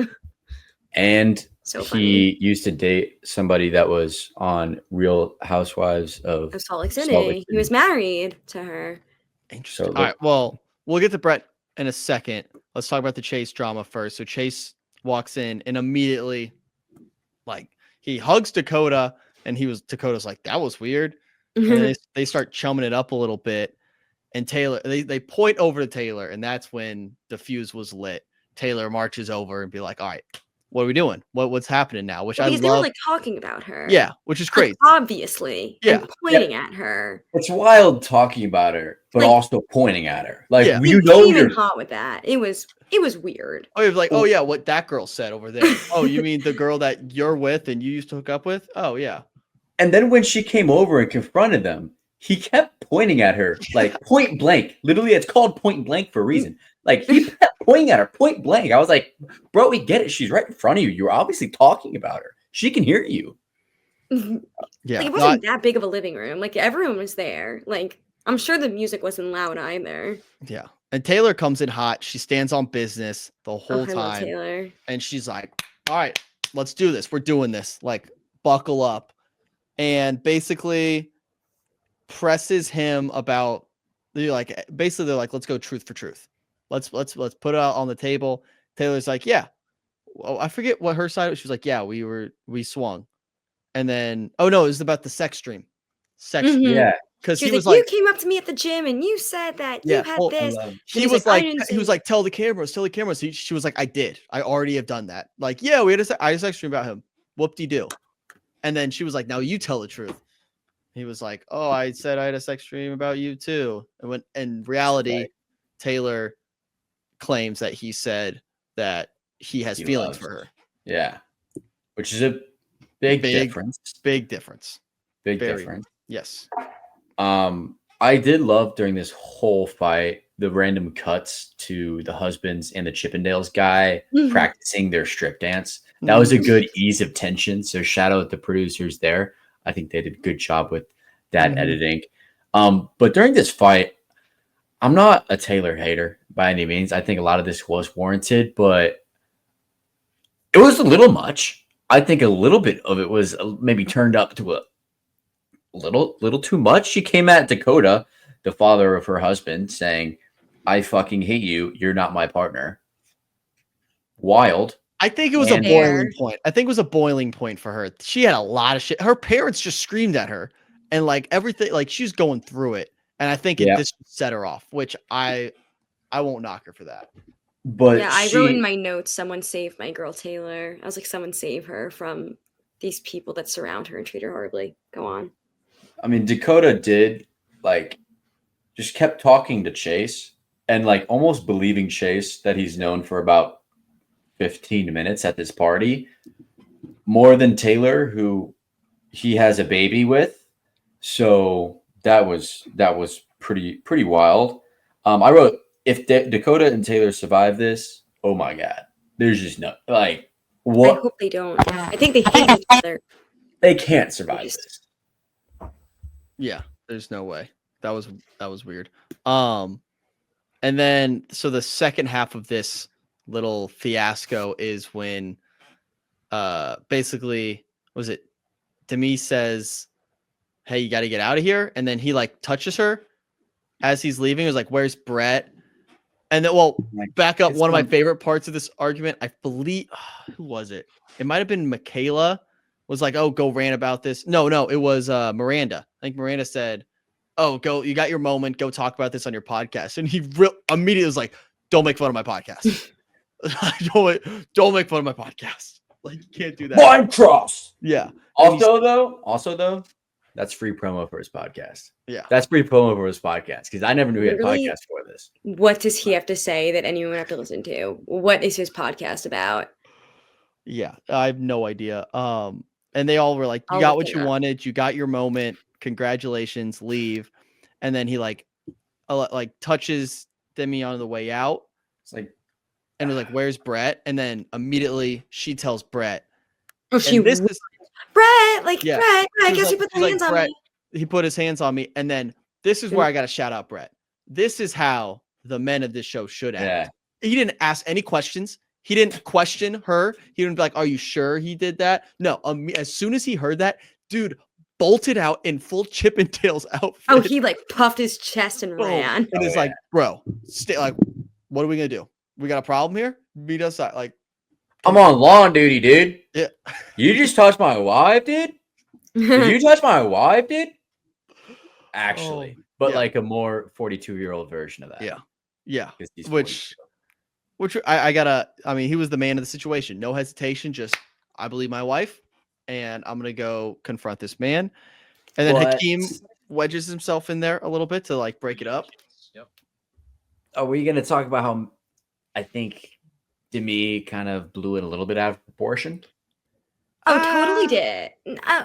And So funny. he used to date somebody that was on Real Housewives of Of Salt Lake City. Salt Lake He was married to her. Interesting. So All right. Well, we'll get to Brett in a second. Let's talk about the Chase drama first. So Chase walks in and immediately, like, he hugs Dakota, and Dakota's like, that was weird. And then they start chumming it up a little bit. And Taylor, they point over to Taylor, and that's when the fuse was lit. Taylor marches over and be like, all right, what are we doing? What's happening now? Which because I they were love. like talking about her. Yeah, which is Like, crazy. obviously. Yeah. And pointing at her. It's wild talking about her, but Like- also pointing at her. Like Yeah. you He know came in you're hot with that. It was weird. Oh, you're like, oh yeah, what that girl said over there. Oh, you mean the girl that you're with and you used to hook up with? Oh yeah. and then when she came over and confronted them, he kept pointing at her like point blank. Literally, it's called point blank for a reason. Like he kept pointing at her point blank. I was like, bro, we get it. She's right in front of you. You're obviously talking about her. She can hear you. Yeah. Like, it wasn't that big of a living room. Like everyone was there. Like I'm sure the music wasn't loud either. Yeah. And Taylor comes in hot. She stands on business the whole I love time. Taylor. And she's like, all right, let's do this. We're doing this. Like, buckle up. And basically presses him about they're like, let's go truth for truth. Let's put it out on the table. Taylor's like, yeah. Well, I forget what her side was. She was like, yeah, we swung. And then, oh no, it was about the sex dream. Mhm. Yeah. Because She he was was like, you came up to me at the gym and you said that Yeah, you had well, this. he He's was like, "I like, didn't he was say-" like, tell the cameras. She was like, I did. I already have done that. Like, yeah, I had a sex dream about him. Whoop-de-doo. And then she was like, now you tell the truth. He was like, oh, I said I had a sex dream about you too. And when in reality, Right. Taylor claims that he said that he has He feelings loves for her. Yeah. Which is a big difference. Big difference. Big very- difference. Yes. I did love during this whole fight the random cuts to the husbands and the Chippendales guy Mhm. practicing their strip dance. That was a good ease of tension. So shout out the producers there. I think they did a good job with that Mhm. editing. But during this fight, I'm not a Taylor hater by any means. I think a lot of this was warranted, but it was a little much. I think a little bit of it was maybe turned up to a little too much. She came at Dakota, the father of her husband, saying, I fucking hate you. You're not my partner. Wild. I think it was a And- boiling point. I think it was a boiling point for her. She had a lot of shit. Her parents just screamed at her and like everything, like she's going through it. And I think this set her off, which I won't knock her for that. But Yeah, I wrote in my notes, someone save my girl Taylor. I was like, someone save her from these people that surround her and treat her horribly. Go on. I mean, Dakota did like just kept talking to Chase and like almost believing Chase that he's known for about 15 minutes at this party more than Taylor, who he has a baby with. So that was pretty wild. I wrote, if Dakota and Taylor survive this, oh my God, there's just no like what. I hope they don't. I think they hate each other. They can't survive this. Yeah, there's no way. That was weird. And then so the second half of this little fiasco is when basically was it Demi says, hey, you got to get out of here, and then he like touches her as he's leaving. He was like, where's Brett? And then, back up. One of my favorite parts of this argument, I believe, who was it? It might have been Michaela. Was like, oh, go rant about this. No, it was Miranda. I think Miranda said, oh, go, you got your moment. Go talk about this on your podcast. And he immediately was like, don't make fun of my podcast. don't make fun of my podcast. Like, you can't do that. Mind cross. Yeah. Also though, that's free promo for his podcast. Yeah. That's free promo for his podcast because I never knew he had a podcast for this. What does he have to say that anyone would have to listen to? What is his podcast about? Yeah, I have no idea. And they all were like, you got what you wanted. You got your moment. Congratulations. Leave. And then he like touches Demi on the way out. It's like, and was like, where's Brett? And then immediately she tells Brett. Oh, Brett, Brett, I guess you put your hands on me. He put his hands on me. And then this is where I got to shout out Brett. This is how the men of this show should act. Yeah. He didn't ask any questions. He didn't question her. He didn't be like, are you sure he did that? No. As soon as he heard that, dude bolted out in full Chippendales outfit. Oh, he like puffed his chest and ran. And it's like, bro, stay, like, what are we going to do? We got a problem here? Meet us at, like, I'm on lawn duty, dude. Yeah. You just touched my wife, dude? Did you touch my wife, dude? Actually. But like a more 42-year-old version of that. Yeah. Yeah. Which I mean, he was the man of the situation. No hesitation. Just, I believe my wife, and I'm going to go confront this man. And then Hakeem wedges himself in there a little bit to like break it up. Yep. Are we going to talk about how I think Demi kind of blew it a little bit out of proportion? Oh, totally did.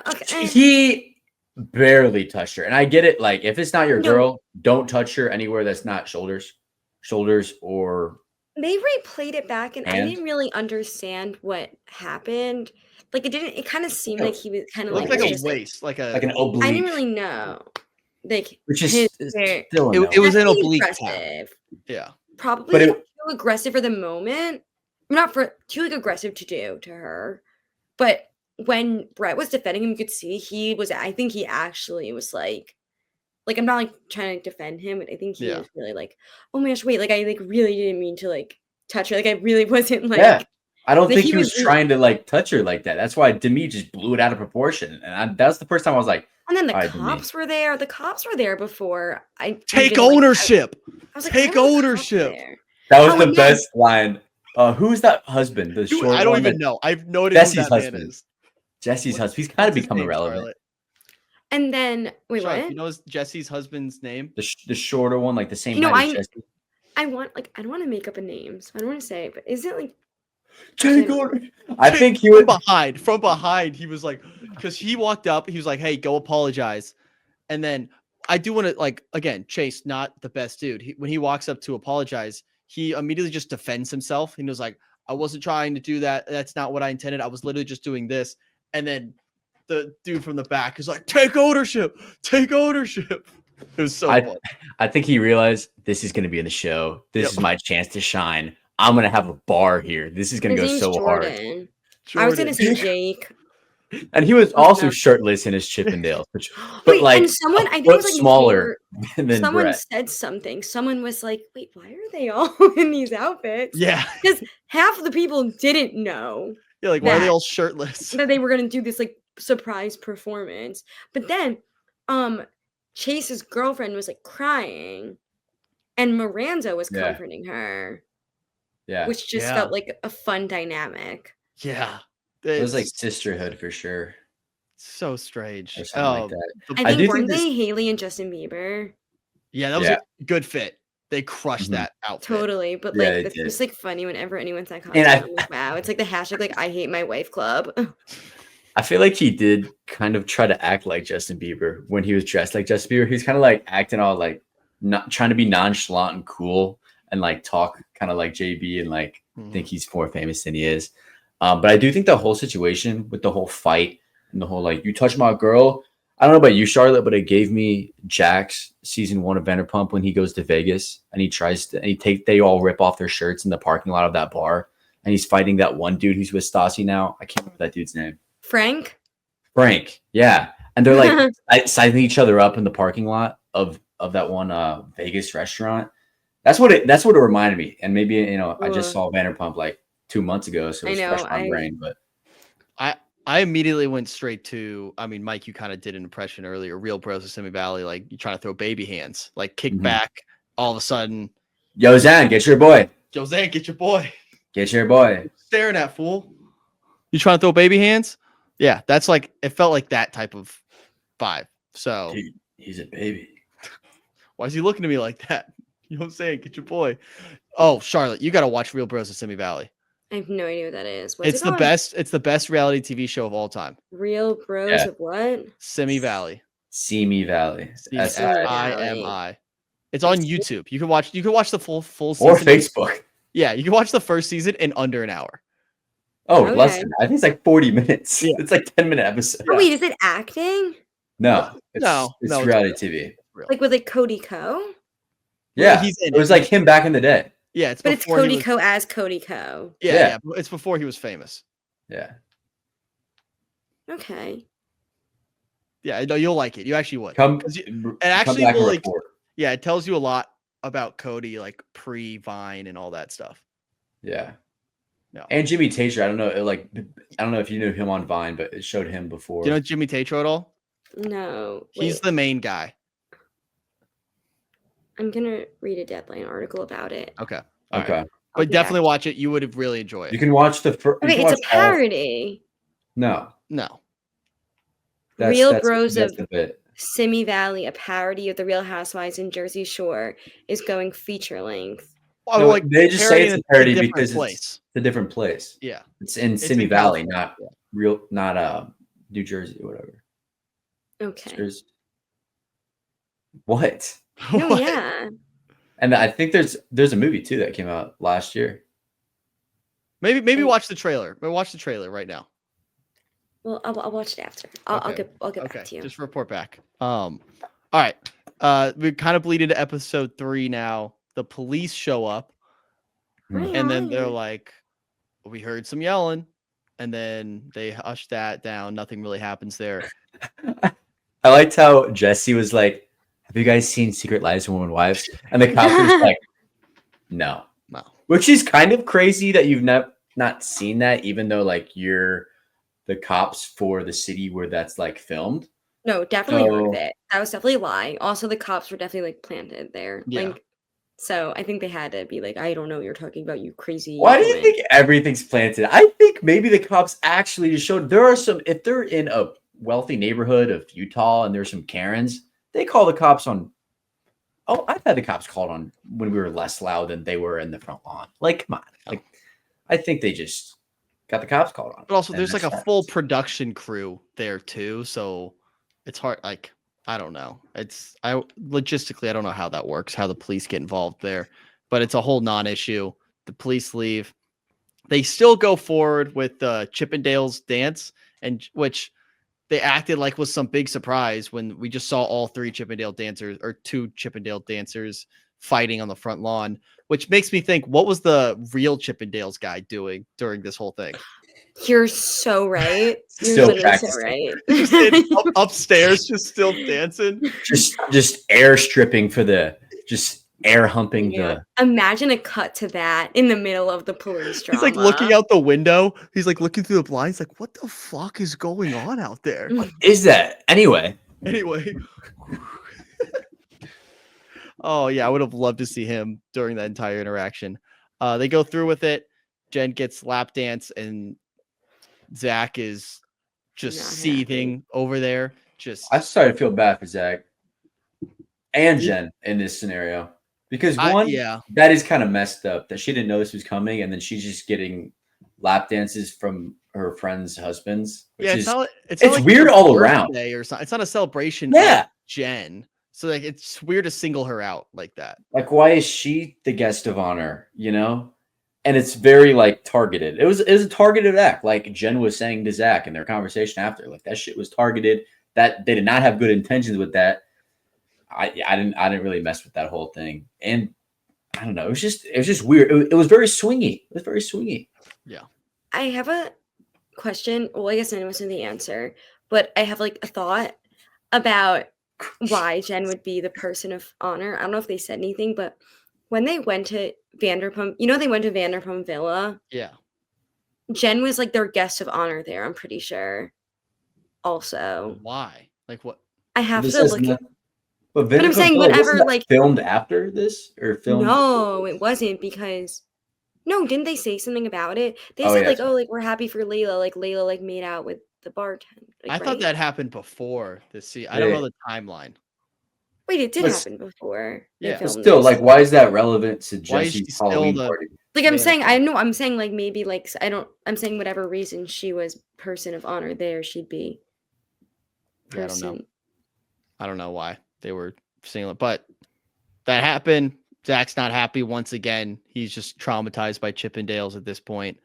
Okay. He barely touched her. And I get it. Like, if it's not your girl, don't touch her anywhere that's not shoulders or... They replayed it back, and I didn't really understand what happened. Like, it kind of seemed like he was kind of like a waist, like an oblique. I didn't really know. Like, which is still it was an oblique aggressive. Yeah. Probably too aggressive for the moment. Not for too aggressive to do to her. But when Brett was defending him, you could see I think he actually was like I'm not like trying to defend him, but I think he was really like, oh my gosh, wait, like I like really didn't mean to like touch her. Like I really wasn't like. Yeah, I don't think he was trying to like touch her like that. That's why Demi just blew it out of proportion, and that's the first time I was like. And then the cops were there. The cops were there before I take ownership. I was like, take ownership. That was the best line. Who's that husband? The short I don't even know. I've no idea who that man is. Jesse's husband. He's kind of become irrelevant. Charlotte? And then wait, Sorry, what? You know Jesse's husband's name? The shorter one, like the same height as Jesse. I don't want to make up a name, so I don't want to say it, but is it like I think he was from behind. He was like, because he walked up, he was like, hey, go apologize. And then I do want to like, again, Chase, not the best dude. When he walks up to apologize, he immediately just defends himself. He was like, I wasn't trying to do that. That's not what I intended. I was literally just doing this. And then the dude from the back is like, take ownership. Take ownership. It was so fun. I think he realized this is going to be in the show. This is my chance to shine. I'm going to have a bar here. This is going to go so Jordan. I was going to say Jake. And he was also shirtless in his Chippendales, but like and someone, I think it was like smaller than someone Brett. said something. Someone was like, wait, why are they all in these outfits? Yeah. Because half of the people didn't know. Yeah, like, why are they all shirtless? That they were going to do this like surprise performance. But then, Chase's girlfriend was like crying, and Miranda was Yeah. comforting her, Yeah. which just Yeah. felt like a fun dynamic. Yeah. It was like It's sisterhood for sure. so strange. Or something like that. the- I I think do think weren't this- they Haley and Justin Bieber? yeah, that was Yeah. a good fit. They crushed Mhm. that outfit. Totally, but Yeah, like they it's did. just like funny whenever anyone's that And costume. I'm like, wow, it's like the hashtag like I hate my wife club. I feel like he did kind of try to act like Justin Bieber when he was dressed like Justin Bieber. He's kind of like acting all like not trying to be nonchalant and cool and like talk kind of like JB and like think he's more famous than he is. But I do think the whole situation with the whole fight and the whole like you touch my girl. I don't know about you, Charlotte, but it gave me Jack's season 1 of Vanderpump when he goes to Vegas and he tries to and they all rip off their shirts in the parking lot of that bar and he's fighting that one dude who's with Stassi now. I can't remember that dude's name. Frank? Frank, yeah, and they're like sizing each other up in the parking lot of that one Vegas restaurant. That's what it reminded me. And maybe I just saw Vanderpump like 2 months ago, so it's fresh in my brain. But I immediately went straight to. I mean, Mike, you kind of did an impression earlier. Real Bros of Simi Valley, like you trying to throw baby hands, like kick back. All of a sudden, Yo, Zan, get your boy. Jose, get your boy. Get your boy. Staring at fool. You trying to throw baby hands? Yeah, that's like it felt like that type of vibe. So He's a baby. why is he looking at me like that? You know what I'm saying? Get your boy. Oh, Charlotte, you got to watch Real Bros of Simi Valley. I have no idea what that is. What's It's it the called? best. It's the best reality TV show of all time. Real Bros Yeah. of what? Simi Valley. Simi Valley. That's SIMI. It's on YouTube. You can watch the full season. or Facebook. Yeah, you can watch the first season in under an hour. Oh, Okay. less than I think it's like 40 minutes. Yeah. It's like 10-minute episode. Oh wait, is it acting? No, it's it's reality real. TV. Like with like Cody Co? Yeah, he's in it was like him back in the day. Yeah, it's But it's before he Cody was- Co as Cody Co. Yeah, Yeah. yeah, but it's before he was famous. Yeah. Okay. Yeah, no, you'll like it. You actually would. Come 'Cause come actually back and will, like- report. Yeah, it tells you a lot about Cody, like pre-Vine and all that stuff. Yeah. No. And Jimmy Tater, I don't know if you knew him on Vine, but it showed him before. Do you know Jimmy Tatro at all? No. He's Wait, the main guy. I'm gonna read a Deadline article about it. Okay. All okay. right. I'll But be definitely back. watch it. You would really enjoy it. You can watch the first. Okay, it's a parody. No. No. Real Bros that's of the bit. Simi Valley, a parody of the Real Housewives in Jersey Shore, is going feature length. Well, No, like they just say it's a parody different because place. it's a different place. Yeah. It's in It's Simi in Valley, California. not New Jersey or whatever. Okay. What? No, What? yeah. And I think there's a movie too that came out last year. Maybe watch the trailer. Maybe watch the trailer right now. Well, I'll watch it after. I'll Okay. get back to you. Just report back. All right. We kind of bleed into episode 3 now. The police show up and then they're like, we heard some yelling, and then they hush that down. Nothing really happens there. I liked how Jesse was like, "Have you guys seen Secret Lives of Women Wives?" And the cop was like, "No." No. Which is kind of crazy that you've not seen that, even though like you're the cops for the city where that's like filmed. No, definitely heard of So- it. That was definitely a lie. Also, the cops were definitely like planted there. Yeah. Like, so I think they had to be like, I don't know what you're talking about, you crazy. Why do you woman." think everything's planted? I think maybe the cops actually just showed there are some, if they're in a wealthy neighborhood of Utah and there's some Karens, they call the cops on. Oh, I've had the cops called on when we were less loud than they were in the front lawn. Like, come on. Like, I think they just got the cops called on. But also, And there's like a that's full fine. production crew there too, so it's hard. Like, I don't know. Logistically, I don't know how that works, how the police get involved there, but it's a whole non-issue. The police leave. They still go forward with Chippendale's dance, and which they acted like was some big surprise when we just saw all 3 Chippendale dancers or 2 Chippendale dancers fighting on the front lawn, which makes me think, what was the real Chippendales guy doing during this whole thing? You're so right. You're Still literally so practicing. right. Just upstairs, just still dancing. Just air stripping for just air humping Yeah. Imagine a cut to that in the middle of the police drama. He's like looking out the window. He's like looking through the blinds, like, what the fuck is going on out there? Is that anyway? Anyway, Oh yeah, I would have loved to see him during that entire interaction. They go through with it. Jen gets lap dance, and Zach is just Not happy. seething over there. Just I started to feel bad for Zach and Jen in this scenario because yeah. that is kind of messed up that she didn't know this was coming, and then she's just getting lap dances from her friends' husbands. Which It's not it's like weird her all around. birthday or something. It's not a celebration Yeah. of Jen. So like it's weird to single her out like that. Like, why is she the guest of honor? You know, and it's very like targeted. It was a targeted act, like Jen was saying to Zach in their conversation after. Like that shit was targeted. That they did not have good intentions with that. I didn't really mess with that whole thing, and I don't know. It was just weird. It was very swingy. It was very swingy. Yeah. I have a question. Well, I guess I know the answer, but I have like a thought about why Jen would be the person of honor. I don't know if they said anything, but when they went to Vanderpump, they went to Vanderpump Villa. Yeah. Jen was like their guest of honor there, I'm pretty sure. Also, Why? Like what? I have This to has look. no- But I'm saying Vanderpump Villa, whatever, wasn't that like- filmed after this or filmed. No, it wasn't because. No, didn't they say something about it? They Oh, said yeah. like, "Oh, like we're happy for Layla." Like Layla like made out with the bartender. Like, I thought right? that happened before this season. I don't know the timeline. Wait, it did But- happen before. They Yeah. But filmed still, this. like, why is that relevant to Why is she Jesse's still Halloween the- party? Like I'm Yeah. saying, I know I'm saying like maybe like I'm saying whatever reason she was person of honor there, she'd be Yeah, I don't know. person. I don't know why they were saying it, but that happened. Zach's not happy once again. He's just traumatized by Chippendales at this point,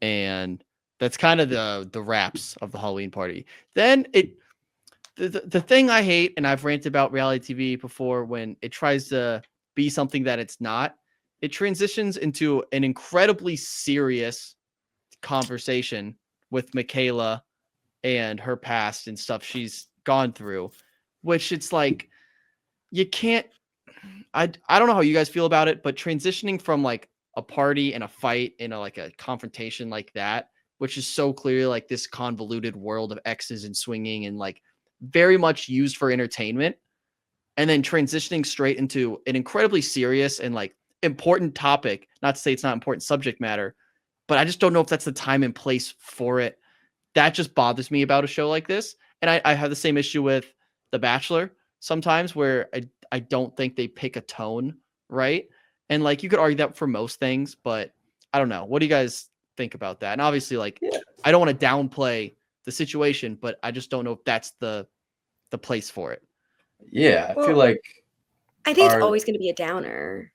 and that's kind of the wraps of the Halloween party. Then the thing I hate, and I've ranted about reality TV before, when it tries to be something that it's not, it transitions into an incredibly serious conversation with Michaela and her past and stuff she's gone through, which it's like you can't. I don't know how you guys feel about it, but transitioning from like a party and a fight in like a confrontation like that, which is so clearly like this convoluted world of exes and swinging and like very much used for entertainment, and then transitioning straight into an incredibly serious and like important topic. Not to say it's not important subject matter, but I just don't know if that's the time and place for it. That just bothers me about a show like this. And I have the same issue with The Bachelor sometimes, where I don't think they pick a tone right. And like you could argue that for most things, but I don't know. What do you guys think about that? And obviously, like, I don't want to downplay the situation, but I just don't know if that's the place for it. Yeah, I feel Well, like I think Are- it's always going to be a downer,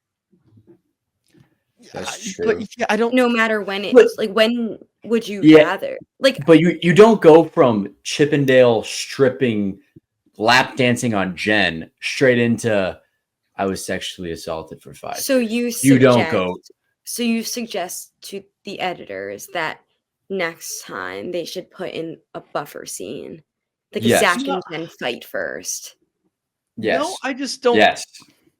that's true. But yeah, I don't. no matter when it's But- like. When would you Yeah. rather? Like, But you don't go from Chippendale stripping, lap dancing on Jen straight into I was sexually assaulted for 5 so years. you You don't suggest- go. So you suggest to the editors that next time they should put in a buffer scene, like Yes. Zach and Jen fight first. Yes. No, I just don't. Yes.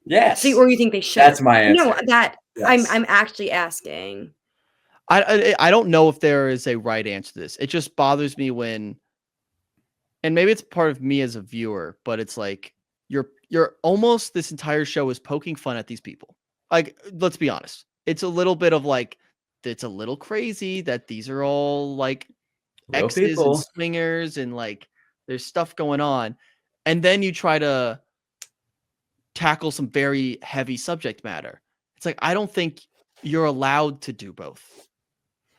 Yes. So, or you think they should? That's my answer. No, that Yes. I'm actually asking. I don't know if there is a right answer to this. It just bothers me when, and maybe it's part of me as a viewer, but it's like you're almost, this entire show is poking fun at these people. Like, let's be honest. It's a little bit of like, it's a little crazy that these are all like Real exes people. and swingers and like there's stuff going on. And then you try to tackle some very heavy subject matter. It's like, I don't think you're allowed to do both.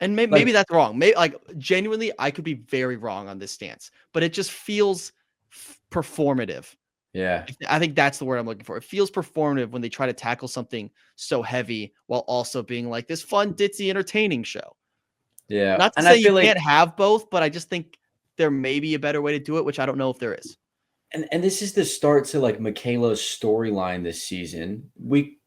And maybe that's wrong. Maybe like genuinely, I could be very wrong on this stance, but it just feels performative. Yeah. I think that's the word I'm looking for. It feels performative when they try to tackle something so heavy while also being like this fun, ditzy, entertaining show. Yeah. Not to And say I you feel like can't have both, but I just think there may be a better way to do it, which I don't know if there is. and this is the start to like Michaela's storyline this season.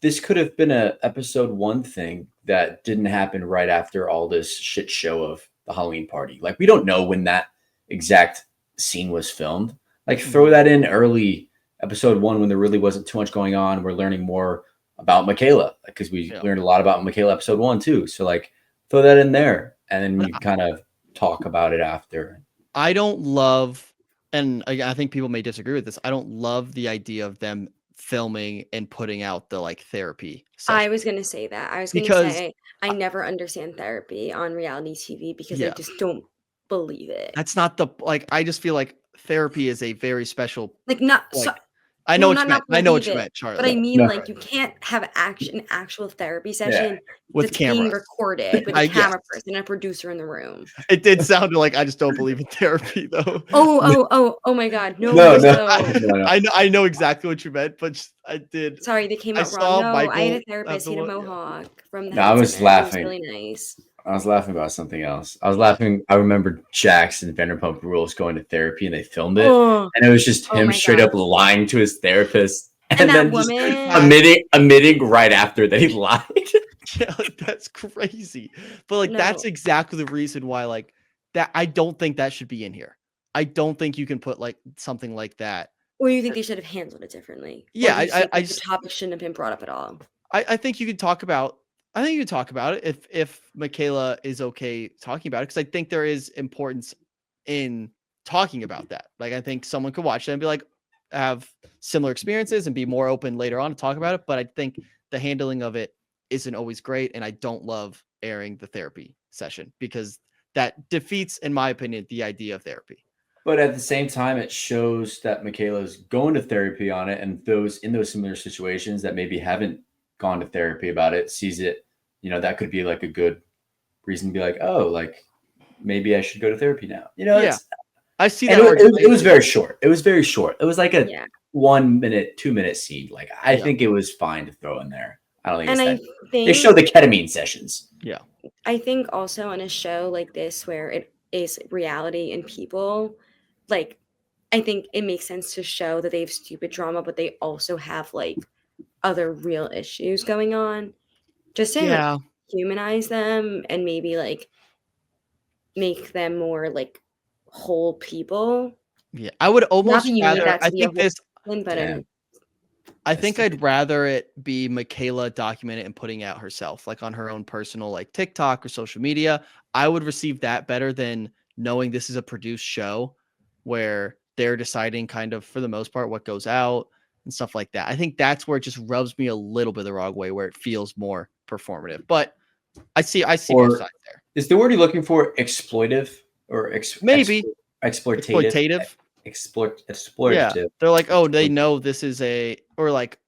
This could have been a episode 1 thing that didn't happen right after all this shit show of the Halloween party. Like, we don't know when that exact scene was filmed. Like, throw that in early episode 1 when there really wasn't too much going on. We're learning more about Michaela because we learned a lot about Michaela episode 1 too. So like, throw that in there and then you kind of talk about it after. I don't love, and I think people may disagree with this, I don't love the idea of them filming and putting out the like therapy I session. was gonna say that. I was gonna Because say I never understand therapy on reality TV because I yeah, just don't believe it. that's not the like I just feel like therapy is a very special Like not so like I know no, what you not meant. I know what believe you it, meant, but I Charlotte. mean No. like you can't have an actual therapy Yeah. session With that's being cameras. recorded with a Yes. camera person and a producer in the room. It did sound like I just don't believe in therapy though. Oh my God. No, No, more no. so. No. I know exactly what you meant, but I did. Sorry, they came I out wrong. saw No, I had Michael a have therapist. the He had a one. Yeah. mohawk from the No, I Health was Center. He was laughing. really nice. I was laughing about something else. I was laughing. I remember Jax and Vanderpump Rules going to therapy and they filmed it. Oh, And it was just oh him my straight God. up lying to his therapist. And And that then just woman. admitting right after that he lied. Yeah, like, that's crazy. But like No. that's exactly the reason why like that I don't think that should be in here. I don't think you can put like something like that. Or you think they should have handled it differently? Yeah, Or do you think I that the topic shouldn't have been brought up at all? I think you could talk about it if Michaela is okay talking about it because I think there is importance in talking about that. Like I think someone could watch it and be like have similar experiences and be more open later on to talk about it. But I think the handling of it isn't always great, and I don't love airing the therapy session because that defeats, in my opinion, the idea of therapy. But at the same time, it shows that Michaela's going to therapy on it, and those in those similar situations that maybe haven't gone to therapy about it, sees it, that could be like a good reason to be like, oh, like maybe I should go to therapy now. Yeah. I see and that. it was very short. It was very short. It was like a Yeah. 1 minute, 2 minute scene. Like I Yeah. think it was fine to throw in there. I don't think And it's I that. They think show the ketamine sessions. Yeah. I think also on a show like this where it is reality and people, like I think it makes sense to show that they have stupid drama, but they also have like other real issues going on. Just to Yeah. humanize them and maybe like make them more like whole people. Yeah. I would Not almost that you need rather that I to be a think whole this person, but Yeah. I think I'd rather it be Michaela documenting and putting out herself, like on her own personal, like TikTok or social media. I would receive that better than knowing this is a produced show where they're deciding kind of for the most part what goes out and stuff like that. I think that's where it just rubs me a little bit the wrong way, where it feels more performative. But I see Or- both sides there. Is the word you're looking for exploitive or Maybe. exploitative? Exploitative. Exploitative. Yeah. They're like, oh, they know this is or like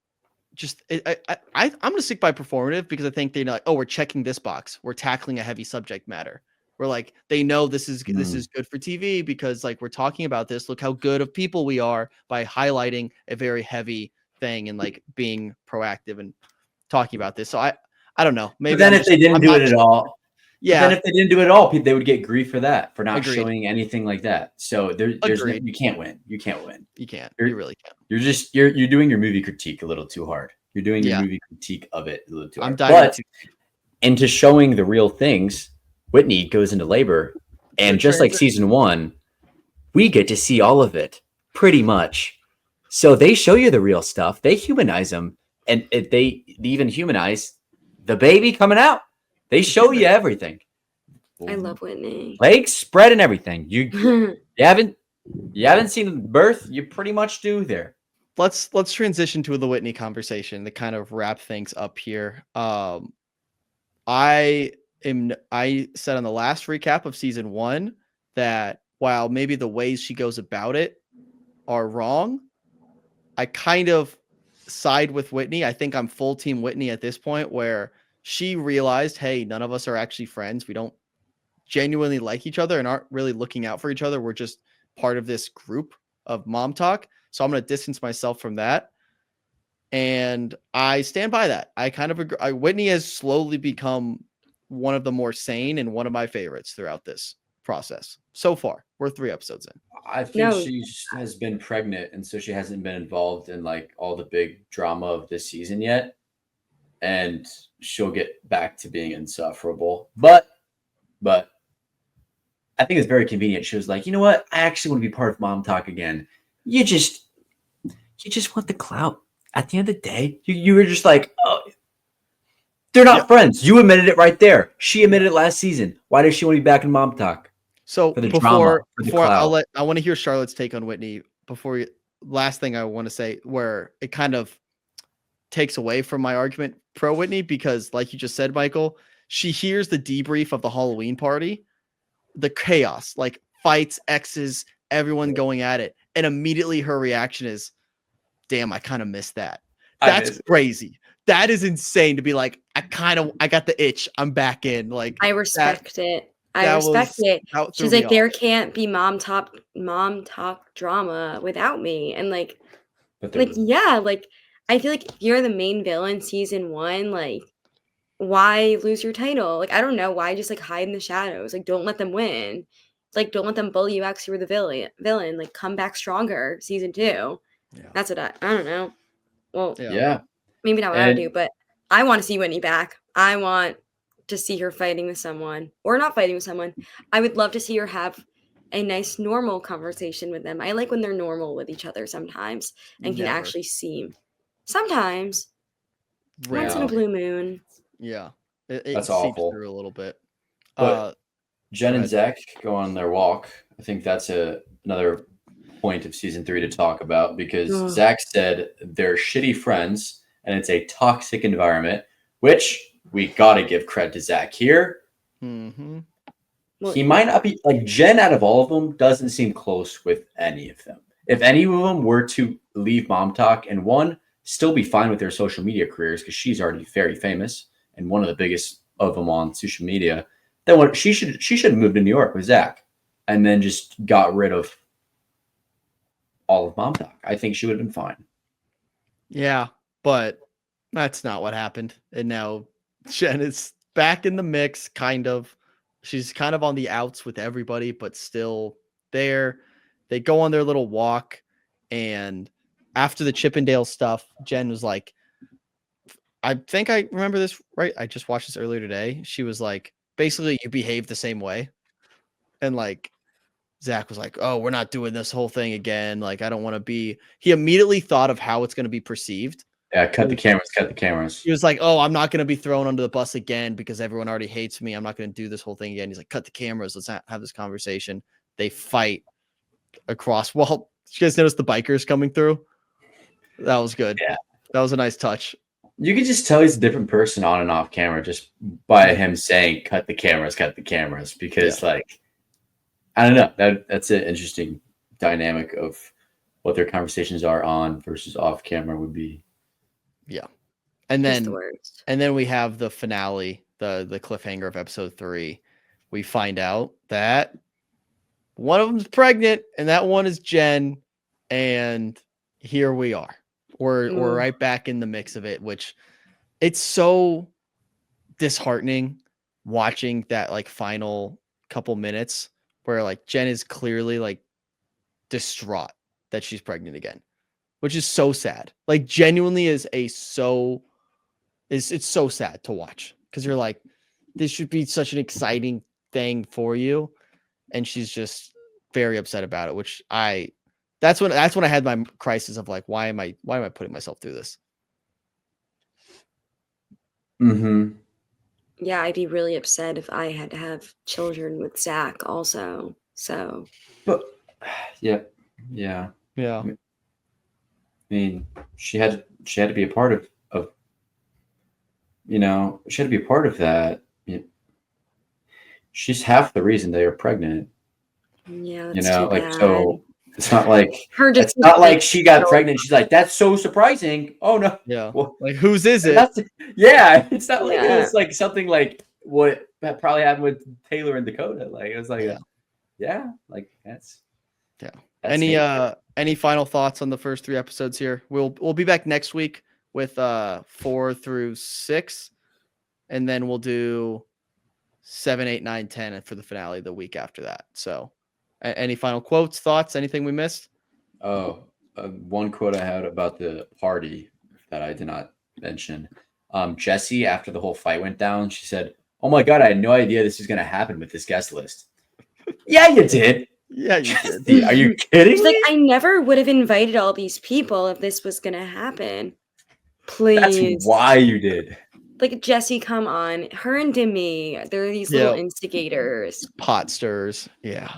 just I'm gonna stick by performative because I think they're like, oh, we're checking this box, we're tackling a heavy subject matter. We're like, they know this is good for TV because like we're talking about this. Look how good of people we are by highlighting a very heavy thing and like being proactive and talking about this. So I don't know. Maybe But then if they didn't do it at all, yeah. Then if they didn't do it at all, they would get grief for that, for not Agreed. showing anything like that. So there's Agreed. you can't win. You can't win. You can't. You're- You really can't. You're doing your movie critique a little too hard. You're doing your Yeah. movie critique of it a little too I'm hard. diving But too. into showing the real things, Whitney goes into labor, and The just like transit- season 1, we get to see all of it pretty much. So they show you the real stuff. They humanize them, and they even humanize the baby coming out. They show you everything. I love Whitney. Legs spread and everything. You haven't seen birth. You pretty much do there. Let's transition to the Whitney conversation to kind of wrap things up here. I said on the last recap of season 1 that while maybe the ways she goes about it are wrong, I kind of side with Whitney. I think I'm full team Whitney at this point, where she realized, hey, none of us are actually friends. We don't genuinely like each other and aren't really looking out for each other. We're just part of this group of MomTok. So I'm going to distance myself from that. And I stand by that. I kind of agree. Whitney has slowly become one of the more sane and one of my favorites throughout this process. So far, we're 3 episodes in. I think No. she has been pregnant, and so she hasn't been involved in like all the big drama of this season yet. And she'll get back to being insufferable. But I think it's very convenient. She was like, you know what? I actually want to be part of MomTok again. You just want the clout. At the end of the day, you were just like, oh, they're not friends. You admitted it right there. She admitted it last season. Why does she want to be back in MomTok? So For the drama, for the clout. I want to hear Charlotte's take on Whitney last thing I want to say, where it kind of takes away from my argument pro Whitney because, like you just said, Michael, she hears the debrief of the Halloween party, the chaos, like fights, exes, everyone going at it, and immediately her reaction is, "Damn, I kind of missed that." That's crazy. That is insane to be like, I got the itch. I'm back in. Like, I respect it. I that respect was- it. that She's threw me like, there off. can't be mom talk drama without me. And like, But there was- yeah, like I feel like if you're the main villain season 1, like why lose your title? Like, I don't know, why just like hide in the shadows? Like, don't let them win. Like, don't let them bully you out 'cause you were the villain. Like, come back stronger season 2. Yeah. That's what I don't know. Well, yeah. maybe not what I would And- do, but I want to see Whitney back. I want to see her fighting with someone or not fighting with someone. I would love to see her have a nice normal conversation with them. I like when they're normal with each other sometimes and can Never. actually see sometimes once in a Yeah. blue moon. Yeah. It That's seeps awful. through a little bit. But Jen Go and Zach go on their walk. I think that's another point of season 3 to talk about because Ugh. Zach said they're shitty friends and it's a toxic environment, which we got to give credit to Zach here. Mm-hmm. Well, He might not be like Jen out of all of them doesn't seem close with any of them. If any of them were to leave MomTok and one still be fine with their social media careers because she's already very famous and one of the biggest of them on social media, then what she should have moved to New York with Zach and then just got rid of all of MomTok. I think she would have been fine. Yeah, but that's not what happened. And now Jen is back in the mix, kind of. She's kind of on the outs with everybody, but still there. They go on their little walk. And after the Chippendale stuff, Jen was like, I think I remember this right. I just watched this earlier today. She was like, basically, you behave the same way. And like, Zach was like, oh, we're not doing this whole thing again. Like, I don't want to be. He immediately thought of how it's going to be perceived. Yeah, cut the cameras. He was like, oh, I'm not going to be thrown under the bus again because everyone already hates me. I'm not going to do this whole thing again. He's like, cut the cameras. Let's not have this conversation. They fight across. Well, did you guys notice the bikers coming through? That was good. Yeah. That was a nice touch. You can just tell he's a different person on and off camera just by him saying cut the cameras, because like I don't know. That's an interesting dynamic of what their conversations are on versus off camera would be. Yeah. And Just then the worst. and then we have the finale, the cliffhanger of episode 3. We find out that one of them's pregnant and that one is Jen. And here we are. We're right back in the mix of it, which it's so disheartening watching that like final couple minutes where like Jen is clearly like distraught that she's pregnant again, which is so sad. Like genuinely it's so sad to watch because you're like, this should be such an exciting thing for you. And she's just very upset about it, which that's when I had my crisis of like, why am I putting myself through this? Mm-hmm. Yeah, I'd be really upset if I had to have children with Zach also. So But yeah. Yeah. I mean, she had to be a part of she had to be a part of that. She's half the reason they are pregnant. yeah, that's too like bad. so it's not like It's it's not like she got pregnant. She's like, that's so surprising. Oh no. Yeah. Well, Like whose is it? yeah, it's not like it Yeah. was like something like what that probably happened with Taylor and Dakota. Like it was like like that's Any final thoughts on the first 3 episodes here? We'll be back next week with 4 through 6, and then we'll do 7, 8, 9, 10 for the finale the week after that. So any final quotes, thoughts, anything we missed? one quote I had about the party that I did not mention. Jessie, after the whole fight went down, she said, "Oh my god, I had no idea this was going to happen with this guest list." Yeah, you did. Yeah, you did. Are you kidding She's me? like, I never would have invited all these people if this was gonna happen. Please. That's why you did. Like, Jesse, come on. Her and Demi, they're these little instigators. Pot stirs. Yeah.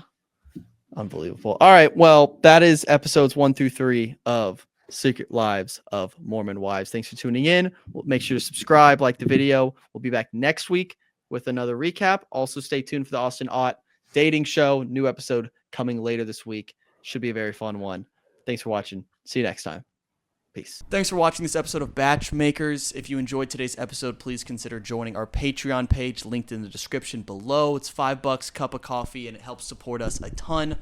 Unbelievable. All right. Well, that is episodes 1 through 3 of Secret Lives of Mormon Wives. Thanks for tuning in. Make sure to subscribe, like the video. We'll be back next week with another recap. Also, stay tuned for the Austin Ott dating show. New episode coming later this week. Should be a very fun one. Thanks for watching. See you next time. Peace. Thanks for watching this episode of Batch Makers. If you enjoyed today's episode, please consider joining our Patreon page linked in the description below. It's $5 cup of coffee, and it helps support us a ton.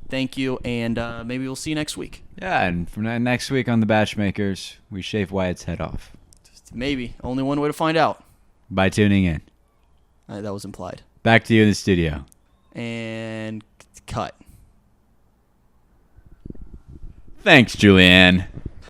Thank you, and maybe we'll see you next week. Yeah, and from next week on the Batch Makers, we shave Wyatt's head off. Maybe. Only one way to find out. By tuning in. That was implied. Back to you in the studio. And cut. Thanks, Julianne.